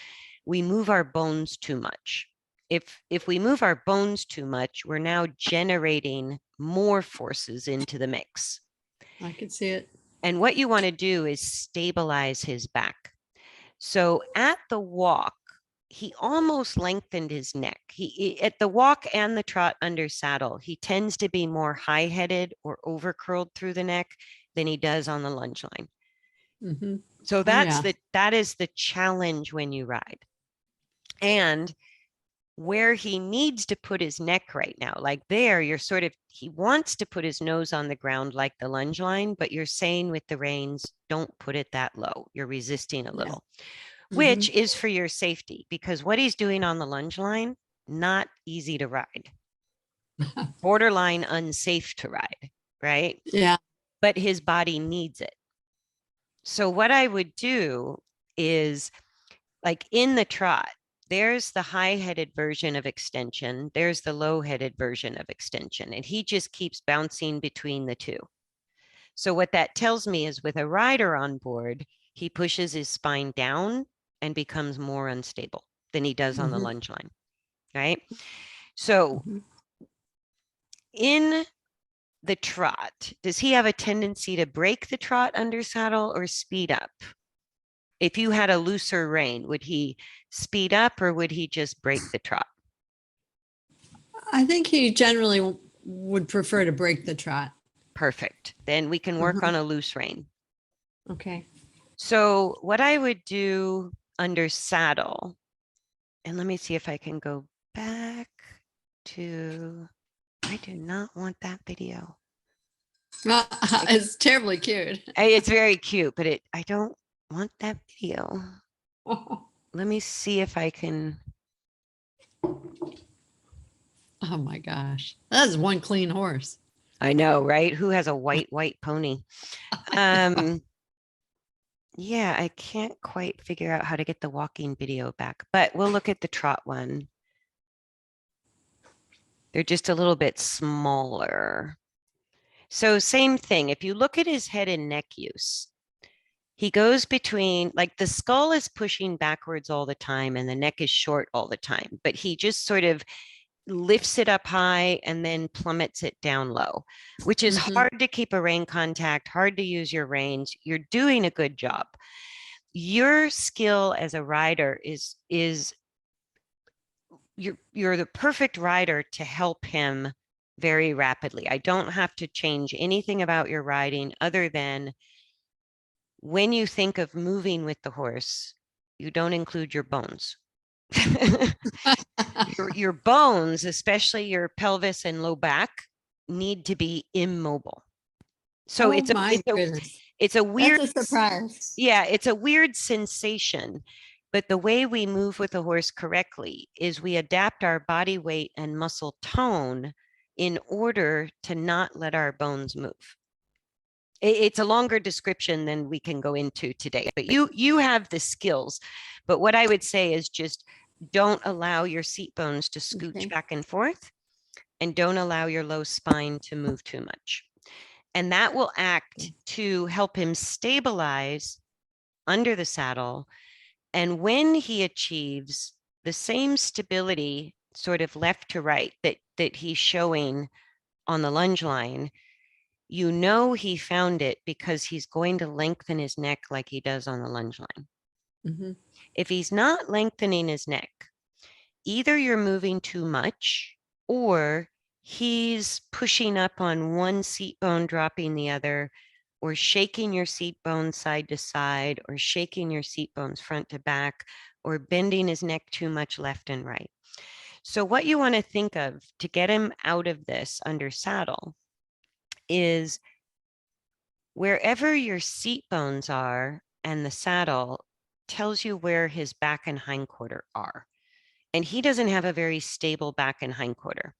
B: we move our bones too much. If we move our bones too much, we're now generating more forces into the mix.
A: I can see it.
B: And what you want to do is stabilize his back. So at the walk, he almost lengthened his neck. He at the walk and the trot under saddle, he tends to be more high-headed or over-curled through the neck than he does on the lunge line. So that is the challenge when you ride. And where he needs to put his neck right now, like there, you're sort of, he wants to put his nose on the ground like the lunge line, but you're saying with the reins, don't put it that low. You're resisting a little, which is for your safety, because what he's doing on the lunge line, not easy to ride. Borderline unsafe to ride, right?
A: Yeah.
B: But his body needs it. So what I would do is, like in the trot, there's the high-headed version of extension. There's the low-headed version of extension. And he just keeps bouncing between the two. So what that tells me is with a rider on board, he pushes his spine down and becomes more unstable than he does on the lunge line, right? So in the trot, does he have a tendency to break the trot under saddle or speed up? If you had a looser rein, would he speed up or would he just break the trot?
A: I think he generally would prefer to break the trot.
B: Perfect. Then we can work on a loose rein.
A: Okay.
B: So what I would do under saddle, and let me see if I can go back to, I do not want that video.
A: It's terribly cute.
B: It's very cute, but I don't want that video. Let me see if I can.
A: Oh my gosh. That is one clean horse.
B: I know, right? Who has a white pony? Yeah, I can't quite figure out how to get the walking video back, but we'll look at the trot one. They're just a little bit smaller. So same thing. If you look at his head and neck use, he goes between, like the skull is pushing backwards all the time and the neck is short all the time, but he just sort of lifts it up high and then plummets it down low, which is hard to keep a rein contact, hard to use your reins. You're doing a good job. Your skill as a rider is you're the perfect rider to help him very rapidly. I don't have to change anything about your riding other than when you think of moving with the horse, you don't include your bones. your bones, especially your pelvis and low back, need to be immobile. So
A: Oh my goodness.
B: it's a weird,
A: That's a surprise.
B: yeah, it's a weird sensation. But the way we move with a horse correctly is we adapt our body weight and muscle tone in order to not let our bones move. It's a longer description than we can go into today, but you have the skills. But what I would say is just don't allow your seat bones to scooch
A: Okay.
B: back and forth, and don't allow your low spine to move too much. And that will act to help him stabilize under the saddle. And when he achieves the same stability, sort of left to right, that he's showing on the lunge line, you know he found it because he's going to lengthen his neck like he does on the lunge line.
A: Mm-hmm.
B: If he's not lengthening his neck, either you're moving too much or he's pushing up on one seat bone, dropping the other, or shaking your seat bones side to side, or shaking your seat bones front to back, or bending his neck too much left and right. So what you want to think of to get him out of this under saddle is wherever your seat bones are and the saddle tells you where his back and hindquarter are. And he doesn't have a very stable back and hindquarter.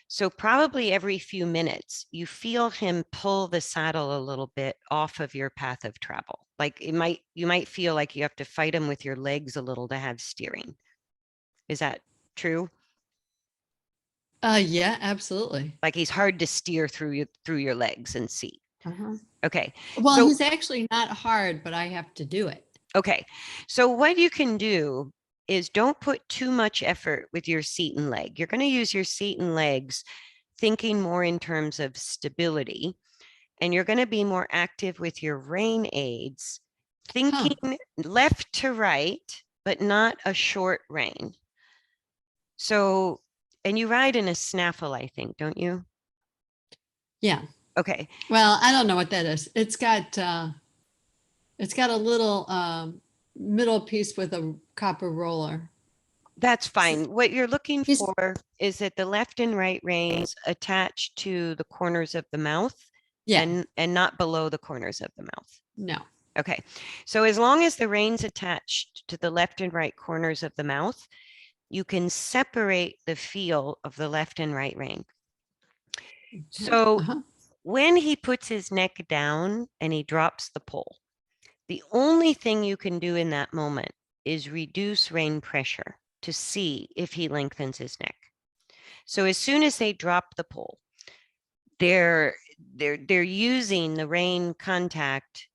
B: So probably every few minutes, you feel him pull the saddle a little bit off of your path of travel. Like you might feel like you have to fight him with your legs a little to have steering. Is that true?
A: Yeah, absolutely.
B: Like he's hard to steer through your legs and seat.
A: Uh-huh.
B: Okay.
A: Well,
B: So
A: he's actually not hard, but I have to do it.
B: okay. So what you can do is don't put too much effort with your seat and leg. You're going to use your seat and legs thinking more in terms of stability, and you're going to be more active with your rein aids, thinking left to right, but not a short rein. So, and you ride in a snaffle, I think, don't you?
A: Yeah.
B: Okay.
A: Well, I don't know what that is. It's got a little middle piece with a copper roller.
B: That's fine. What you're looking
A: He's,
B: for is that the left and right reins attach to the corners of the mouth,
A: yeah.
B: and not below the corners of the mouth.
A: No.
B: Okay. So as long as the reins attached to the left and right corners of the mouth, you can separate the feel of the left and right rein. So when he puts his neck down and he drops the pole, the only thing you can do in that moment is reduce rein pressure to see if he lengthens his neck. So as soon as they drop the pole, they're using the rein contact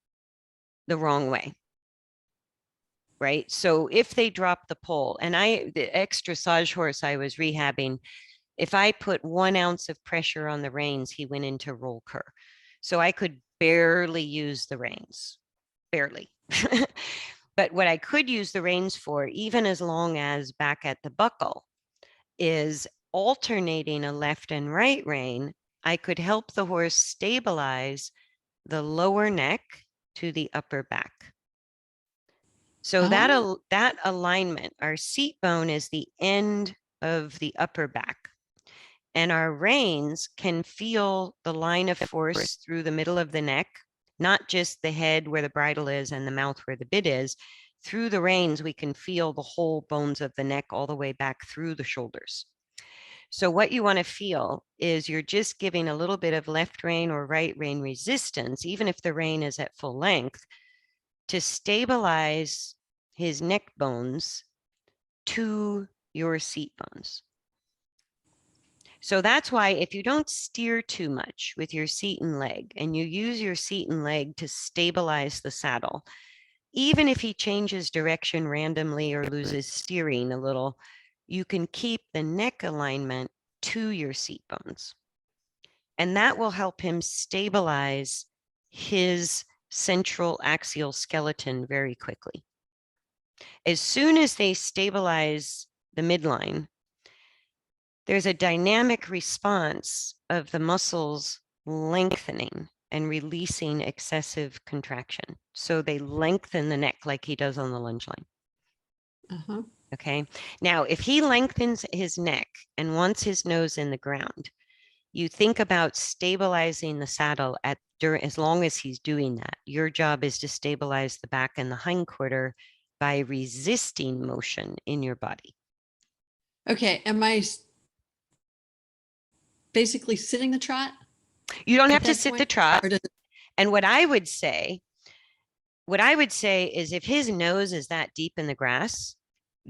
B: the wrong way. Right. So if they drop the pole, and the extra dressage horse I was rehabbing, if I put 1 ounce of pressure on the reins, he went into roll cur. So I could barely use the reins, barely. But what I could use the reins for, even as long as back at the buckle, is alternating a left and right rein. I could help the horse stabilize the lower neck to the upper back. So that alignment, our seat bone is the end of the upper back, and our reins can feel the line of force through the middle of the neck, not just the head where the bridle is and the mouth where the bit is. Through the reins, we can feel the whole bones of the neck all the way back through the shoulders. So what you want to feel is you're just giving a little bit of left rein or right rein resistance, even if the rein is at full length, to stabilize his neck bones to your seat bones. So that's why if you don't steer too much with your seat and leg, and you use your seat and leg to stabilize the saddle, even if he changes direction randomly or loses steering a little, you can keep the neck alignment to your seat bones. And that will help him stabilize his central axial skeleton very quickly. As soon as they stabilize the midline, there's a dynamic response of the muscles lengthening and releasing excessive contraction. So they lengthen the neck like he does on the lunge line. Okay. Now, if he lengthens his neck and wants his nose in the ground, you think about stabilizing the saddle as long as he's doing that. Your job is to stabilize the back and the hindquarter by resisting motion in your body.
A: Okay. Am I basically sitting the trot
B: You don't
A: at
B: have to
A: that
B: sit the
A: point?
B: trot.
A: Or does it,
B: And what I would say is if his nose is that deep in the grass,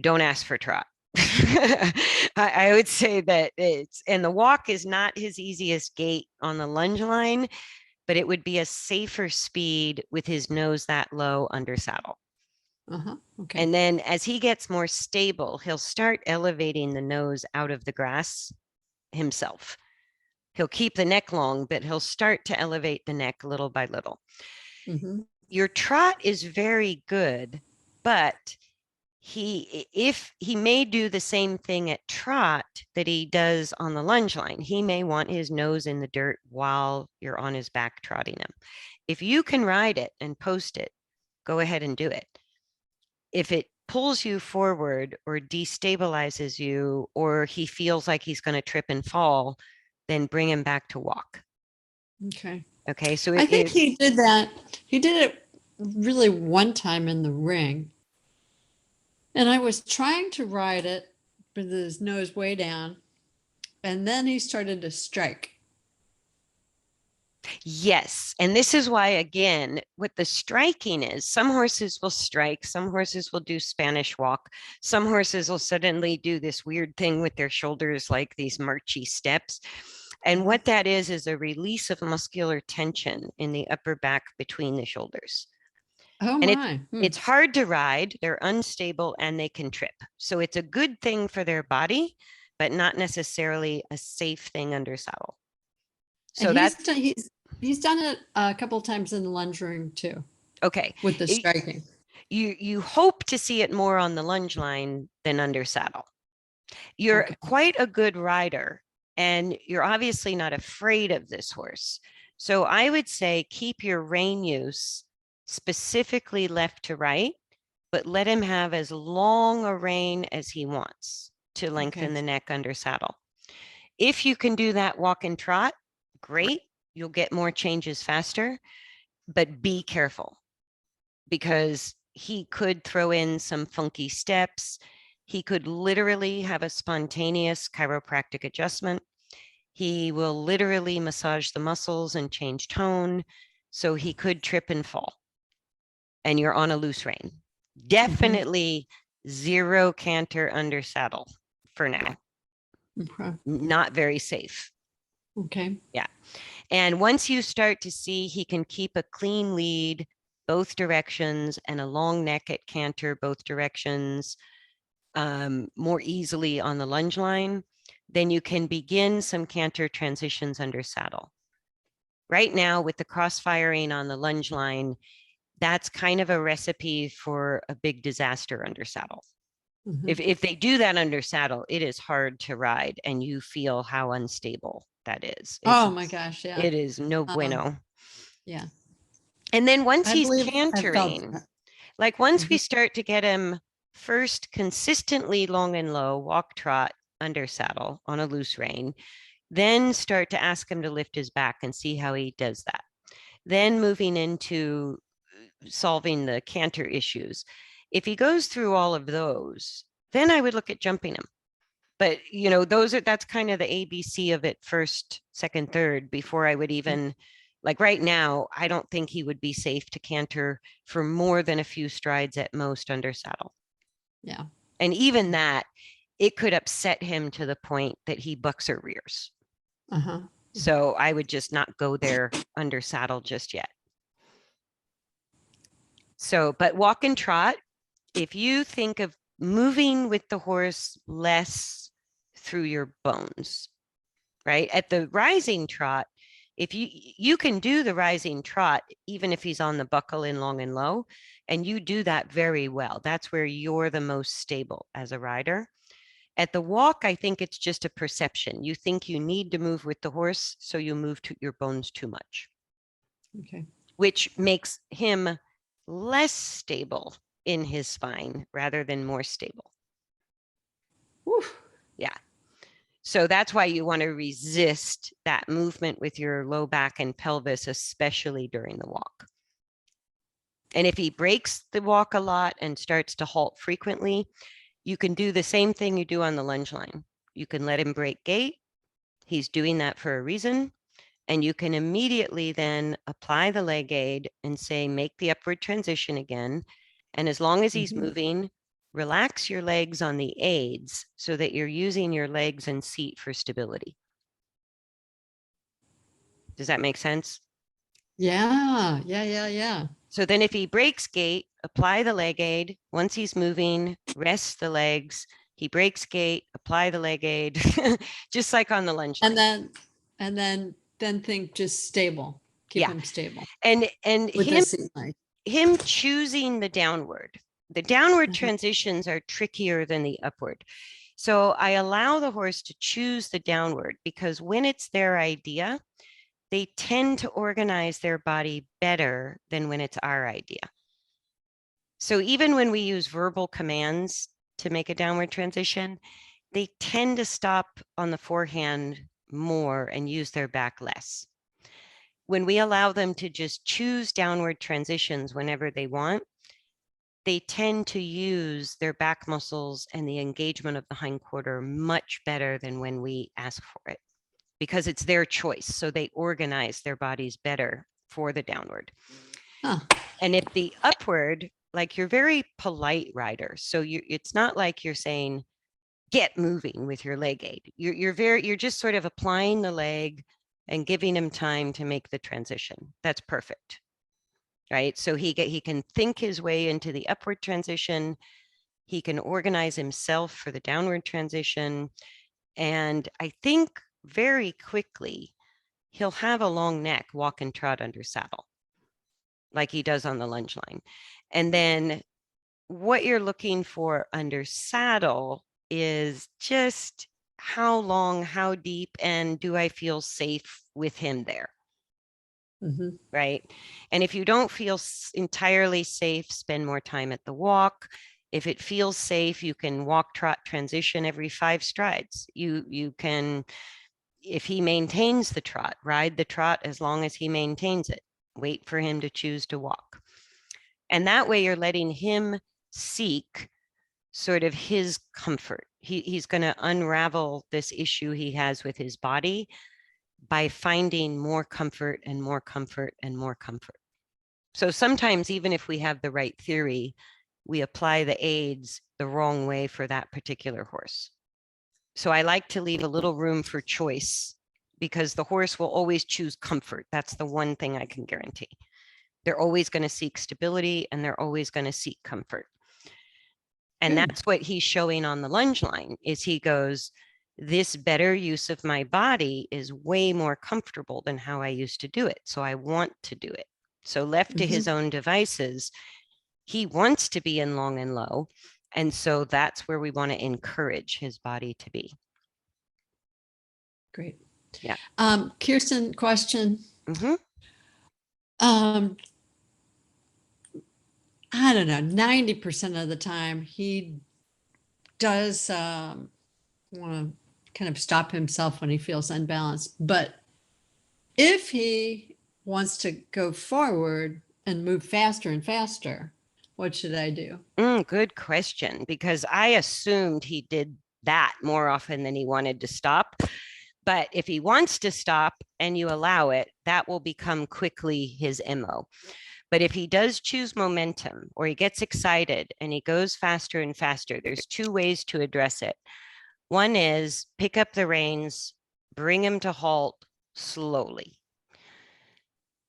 B: don't ask for trot. I would say that and the walk is not his easiest gait on the lunge line, but it would be a safer speed with his nose that low under saddle.
A: okay.
B: And then as he gets more stable, he'll start elevating the nose out of the grass himself. He'll keep the neck long, but he'll start to elevate the neck little by little. Your trot is very good, but if he may do the same thing at trot that he does on the lunge line, he may want his nose in the dirt while you're on his back trotting him. If you can ride it and post it, go ahead and do it. If it pulls you forward or destabilizes you, or he feels like he's going to trip and fall, then bring him back to walk.
A: Okay.
B: Okay. So
A: I think he did that. He did it really one time in the ring. And I was trying to ride it with his nose way down. And then he started to strike.
B: Yes. And this is why, again, what the striking is, some horses will strike, some horses will do Spanish walk, some horses will suddenly do this weird thing with their shoulders, like these marchy steps. And what that is a release of muscular tension in the upper back between the shoulders.
A: Oh
B: and
A: my.
B: it's hard to ride, they're unstable, and they can trip. So it's a good thing for their body, but not necessarily a safe thing under saddle. So
A: and
B: that's
A: he's done it a couple of times in the lunge ring too.
B: Okay.
A: With the striking.
B: You hope to see it more on the lunge line than under saddle. You're quite a good rider, and you're obviously not afraid of this horse. So I would say keep your rein use specifically left to right, but let him have as long a rein as he wants to lengthen the neck under saddle. If you can do that walk and trot, great. You'll get more changes faster, but be careful because he could throw in some funky steps. He could literally have a spontaneous chiropractic adjustment. He will literally massage the muscles and change tone. So he could trip and fall. And you're on a loose rein. Definitely zero canter under saddle for now. Not very safe.
A: Okay.
B: Yeah. And once you start to see he can keep a clean lead both directions and a long neck at canter both directions more easily on the lunge line, then you can begin some canter transitions under saddle. Right now with the crossfiring on the lunge line, that's kind of a recipe for a big disaster under saddle. If they do that under saddle, it is hard to ride and you feel how unstable that is.
A: Oh my gosh. Yeah.
B: It is no bueno.
A: Yeah.
B: And then once he's cantering, like once we start to get him first consistently long and low, walk trot under saddle on a loose rein, then start to ask him to lift his back and see how he does that. Then moving into solving the canter issues. If he goes through all of those, then I would look at jumping him. But you know, that's kind of the ABC of it, first, second, third, before I would even like right now, I don't think he would be safe to canter for more than a few strides at most under saddle.
A: Yeah.
B: And even that, it could upset him to the point that he bucks or rears. So I would just not go there under saddle just yet. So, but walk and trot, if you think of moving with the horse less through your bones, right? At the rising trot, if you can do the rising trot, even if he's on the buckle in long and low, and you do that very well. That's where you're the most stable as a rider. At the walk, I think it's just a perception. You think you need to move with the horse, so you move to your bones too much.
A: Okay.
B: Which makes him less stable in his spine rather than more stable.
A: Whew.
B: Yeah. So that's why you want to resist that movement with your low back and pelvis, especially during the walk. And if he breaks the walk a lot and starts to halt frequently, you can do the same thing you do on the lunge line. You can let him break gait. He's doing that for a reason. And you can immediately then apply the leg aid and say, make the upward transition again. And as long as he's moving, relax your legs on the aids so that you're using your legs and seat for stability. Does that make sense?
A: Yeah.
B: So then if he breaks gait, apply the leg aid. Once he's moving, rest the legs. He breaks gait, apply the leg aid, just like on the lunge line.
A: And then think just stable. Keep him stable.
B: And
A: with the seat leg.
B: him choosing the downward transitions are trickier than the upward. So I allow the horse to choose the downward because when it's their idea, they tend to organize their body better than when it's our idea. So even when we use verbal commands to make a downward transition, they tend to stop on the forehand more and use their back less. When we allow them to just choose downward transitions whenever they want, they tend to use their back muscles and the engagement of the hindquarter much better than when we ask for it, because it's their choice. So they organize their bodies better for the downward. And if the upward, like you're very polite rider, so it's not like you're saying, get moving with your leg aid. You're just sort of applying the leg and giving him time to make the transition. That's perfect, right? So he can think his way into the upward transition. He can organize himself for the downward transition. And I think very quickly, he'll have a long neck, walk and trot under saddle, like he does on the lunge line. And then what you're looking for under saddle is just how long, how deep, and do I feel safe with him there? Right? And if you don't feel entirely safe, spend more time at the walk. If it feels safe, you can walk, trot, transition every 5 strides. You can, if he maintains the trot, ride the trot as long as he maintains it. Wait for him to choose to walk. And that way you're letting him seek sort of his comfort. He's going to unravel this issue he has with his body by finding more comfort and more comfort and more comfort. So sometimes even if we have the right theory, we apply the aids the wrong way for that particular horse. So I like to leave a little room for choice because the horse will always choose comfort. That's the one thing I can guarantee. They're always going to seek stability and they're always going to seek comfort. And that's what he's showing on the lunge line is he goes, this better use of my body is way more comfortable than how I used to do it. So I want to do it. So left to his own devices, he wants to be in long and low. And so that's where we want to encourage his body to be.
A: Great.
B: Yeah.
A: Kirsten, question. I don't know, 90% of the time he does want to kind of stop himself when he feels unbalanced. But if he wants to go forward and move faster and faster, what should I do?
B: Good question, because I assumed he did that more often than he wanted to stop. But if he wants to stop and you allow it, that will become quickly his MO. But if he does choose momentum or he gets excited and he goes faster and faster, there's 2 ways to address it. One is pick up the reins, bring him to halt slowly.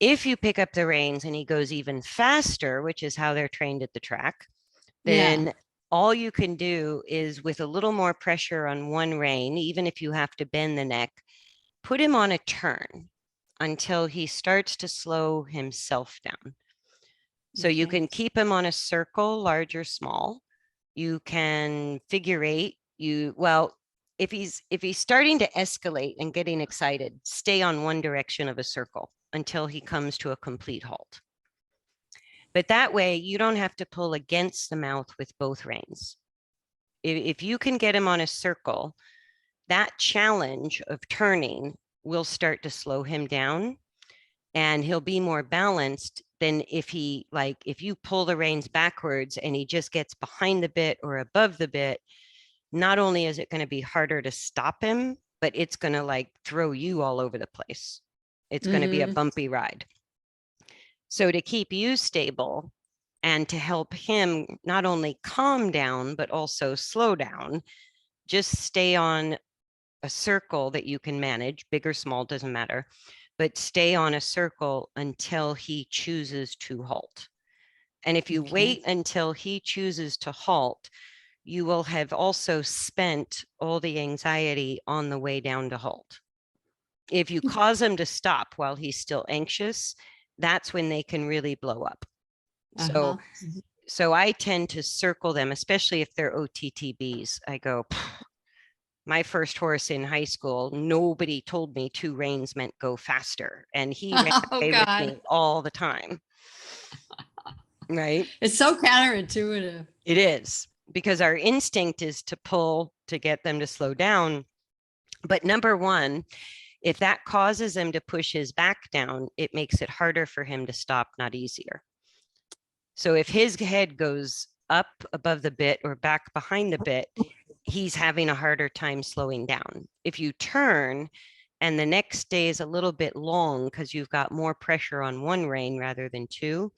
B: If you pick up the reins and he goes even faster, which is how they're trained at the track, then all you can do is with a little more pressure on one rein, even if you have to bend the neck, put him on a turn until he starts to slow himself down. So you can keep him on a circle, large or small. You can figure eight. If he's starting to escalate and getting excited, stay on one direction of a circle until he comes to a complete halt. But that way you don't have to pull against the mouth with both reins. If you can get him on a circle, that challenge of turning will start to slow him down, and he'll be more balanced than if you pull the reins backwards and he just gets behind the bit or above the bit. Not only is it going to be harder to stop him, but it's going to like throw you all over the place. It's going to be a bumpy ride. So to keep you stable and to help him not only calm down, but also slow down, just stay on a circle that you can manage, big or small, doesn't matter, but stay on a circle until he chooses to halt. And if you wait until he chooses to halt, you will have also spent all the anxiety on the way down to halt. If you cause him to stop while he's still anxious, that's when they can really blow up. So I tend to circle them, especially if they're OTTBs. I go, my first horse in high school, nobody told me 2 reins meant go faster. And he ran away with me all the time. Right?
A: It's so counterintuitive.
B: It is, because our instinct is to pull to get them to slow down. But number one, if that causes him to push his back down, it makes it harder for him to stop, not easier. So if his head goes up above the bit or back behind the bit, he's having a harder time slowing down. If you turn and the neck stays a little bit long because you've got more pressure on one rein rather than 2,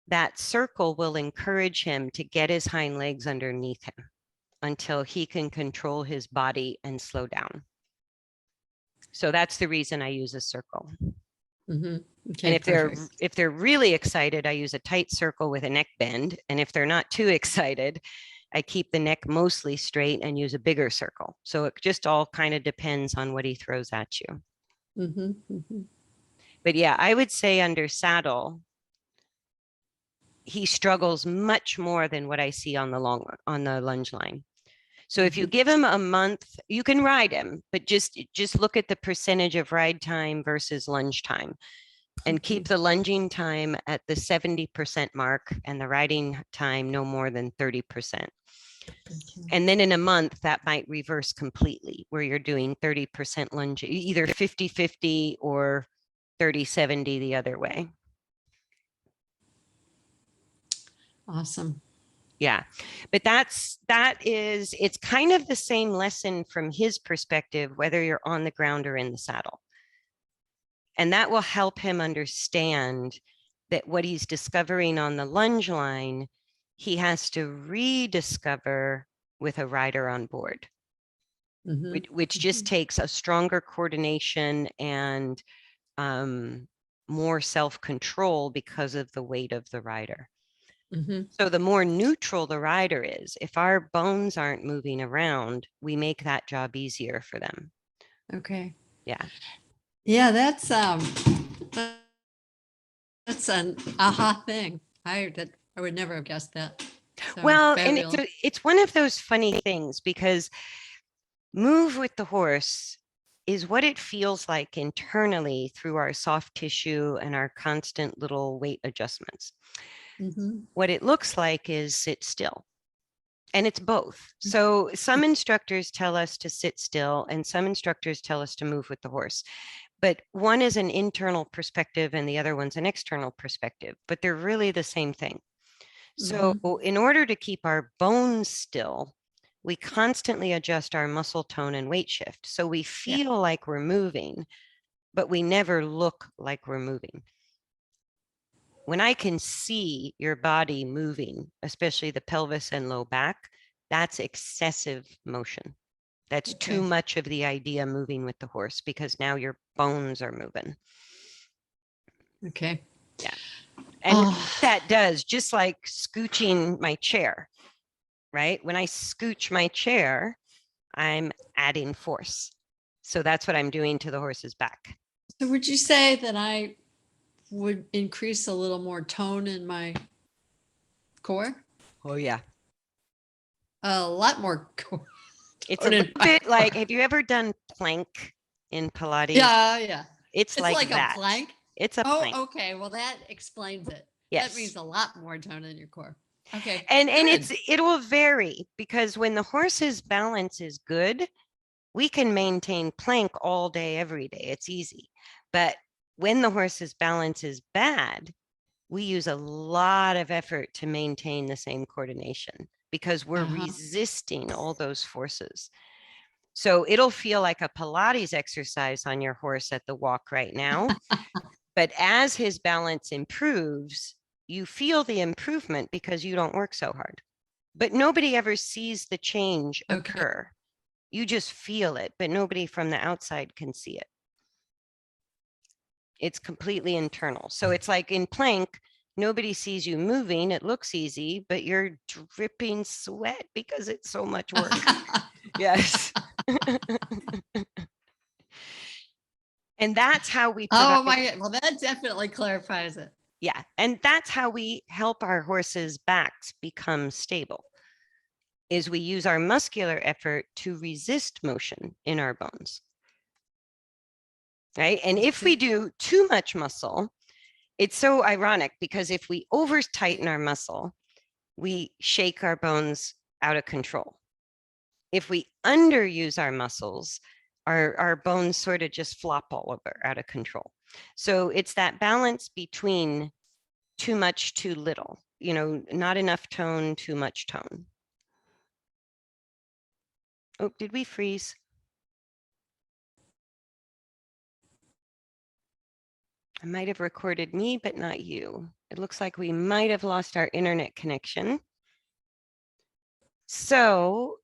B: that circle will encourage him to get his hind legs underneath him until he can control his body and slow down. So that's the reason I use a circle. And if they're really excited, I use a tight circle with a neck bend. And if they're not too excited, I keep the neck mostly straight and use a bigger circle. So it just all kind of depends on what he throws at you. But yeah, I would say under saddle, he struggles much more than what I see on the lunge line. So if you give him a month, you can ride him, but just look at the percentage of ride time versus lunge time, and keep the lunging time at the 70% mark and the riding time no more than 30%. And then in a month, that might reverse completely, where you're doing 30% lunge, either 50-50 or 30-70 the other way.
A: Awesome.
B: Yeah, but it's kind of the same lesson from his perspective, whether you're on the ground or in the saddle. And that will help him understand that what he's discovering on the lunge line, he has to rediscover with a rider on board, which just takes a stronger coordination and more self-control because of the weight of the rider. So the more neutral the rider is, if our bones aren't moving around, we make that job easier for them.
A: Okay.
B: Yeah.
A: Yeah, that's an aha thing. I would never have guessed that. So
B: well,
A: fabulous.
B: and it's one of those funny things, because move with the horse is what it feels like internally through our soft tissue and our constant little weight adjustments. What it looks like is sit still. And it's both. So some instructors tell us to sit still and some instructors tell us to move with the horse. But one is an internal perspective and the other one's an external perspective, but they're really the same thing. So in order to keep our bones still, we constantly adjust our muscle tone and weight shift. So we feel like we're moving, but we never look like we're moving. When I can see your body moving, especially the pelvis and low back, that's excessive motion. That's too much of the idea moving with the horse, because now your bones are moving.
A: Okay.
B: Yeah. And that does, just like scooching my chair, right? When I scooch my chair, I'm adding force. So that's what I'm doing to the horse's back.
A: So would you say that I would increase a little more tone in my core?
B: Oh, yeah.
A: A lot more core.
B: It's a little bit like, have you ever done plank in Pilates?
A: Yeah.
B: It's like that.
A: A plank?
B: It's a plank.
A: Okay. Well, that explains it.
B: Yes.
A: That means a lot more tone in your core. Okay.
B: And
A: Good.
B: it will vary, because when the horse's balance is good, we can maintain plank all day, every day. It's easy. But when the horse's balance is bad, we use a lot of effort to maintain the same coordination, because we're resisting all those forces. So it'll feel like a Pilates exercise on your horse at the walk right now. But as his balance improves, you feel the improvement because you don't work so hard. But nobody ever sees the change
A: Okay.
B: occur. You just feel it, but nobody from the outside can see it. It's completely internal. So it's like in plank, nobody sees you moving. It looks easy, but you're dripping sweat because it's so much work. Yes. And that's how we provide.
A: Oh my God. Well, that definitely clarifies it.
B: Yeah. And that's how we help our horses' backs become stable, is we use our muscular effort to resist motion in our bones. Right. And if we do too much muscle, it's so ironic, because if we over tighten our muscle, we shake our bones out of control. If we underuse our muscles, our bones sort of just flop all over out of control. So it's that balance between too much, too little, not enough tone, too much tone. Oh, did we freeze? I might have recorded me, but not you. It looks like we might have lost our internet connection. So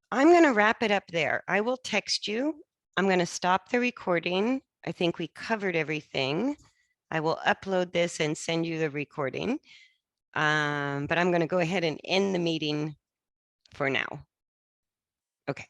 B: I'm going to wrap it up there. I will text you. I'm going to stop the recording. I think we covered everything. I will upload this and send you the recording. But I'm going to go ahead and end the meeting for now. Okay.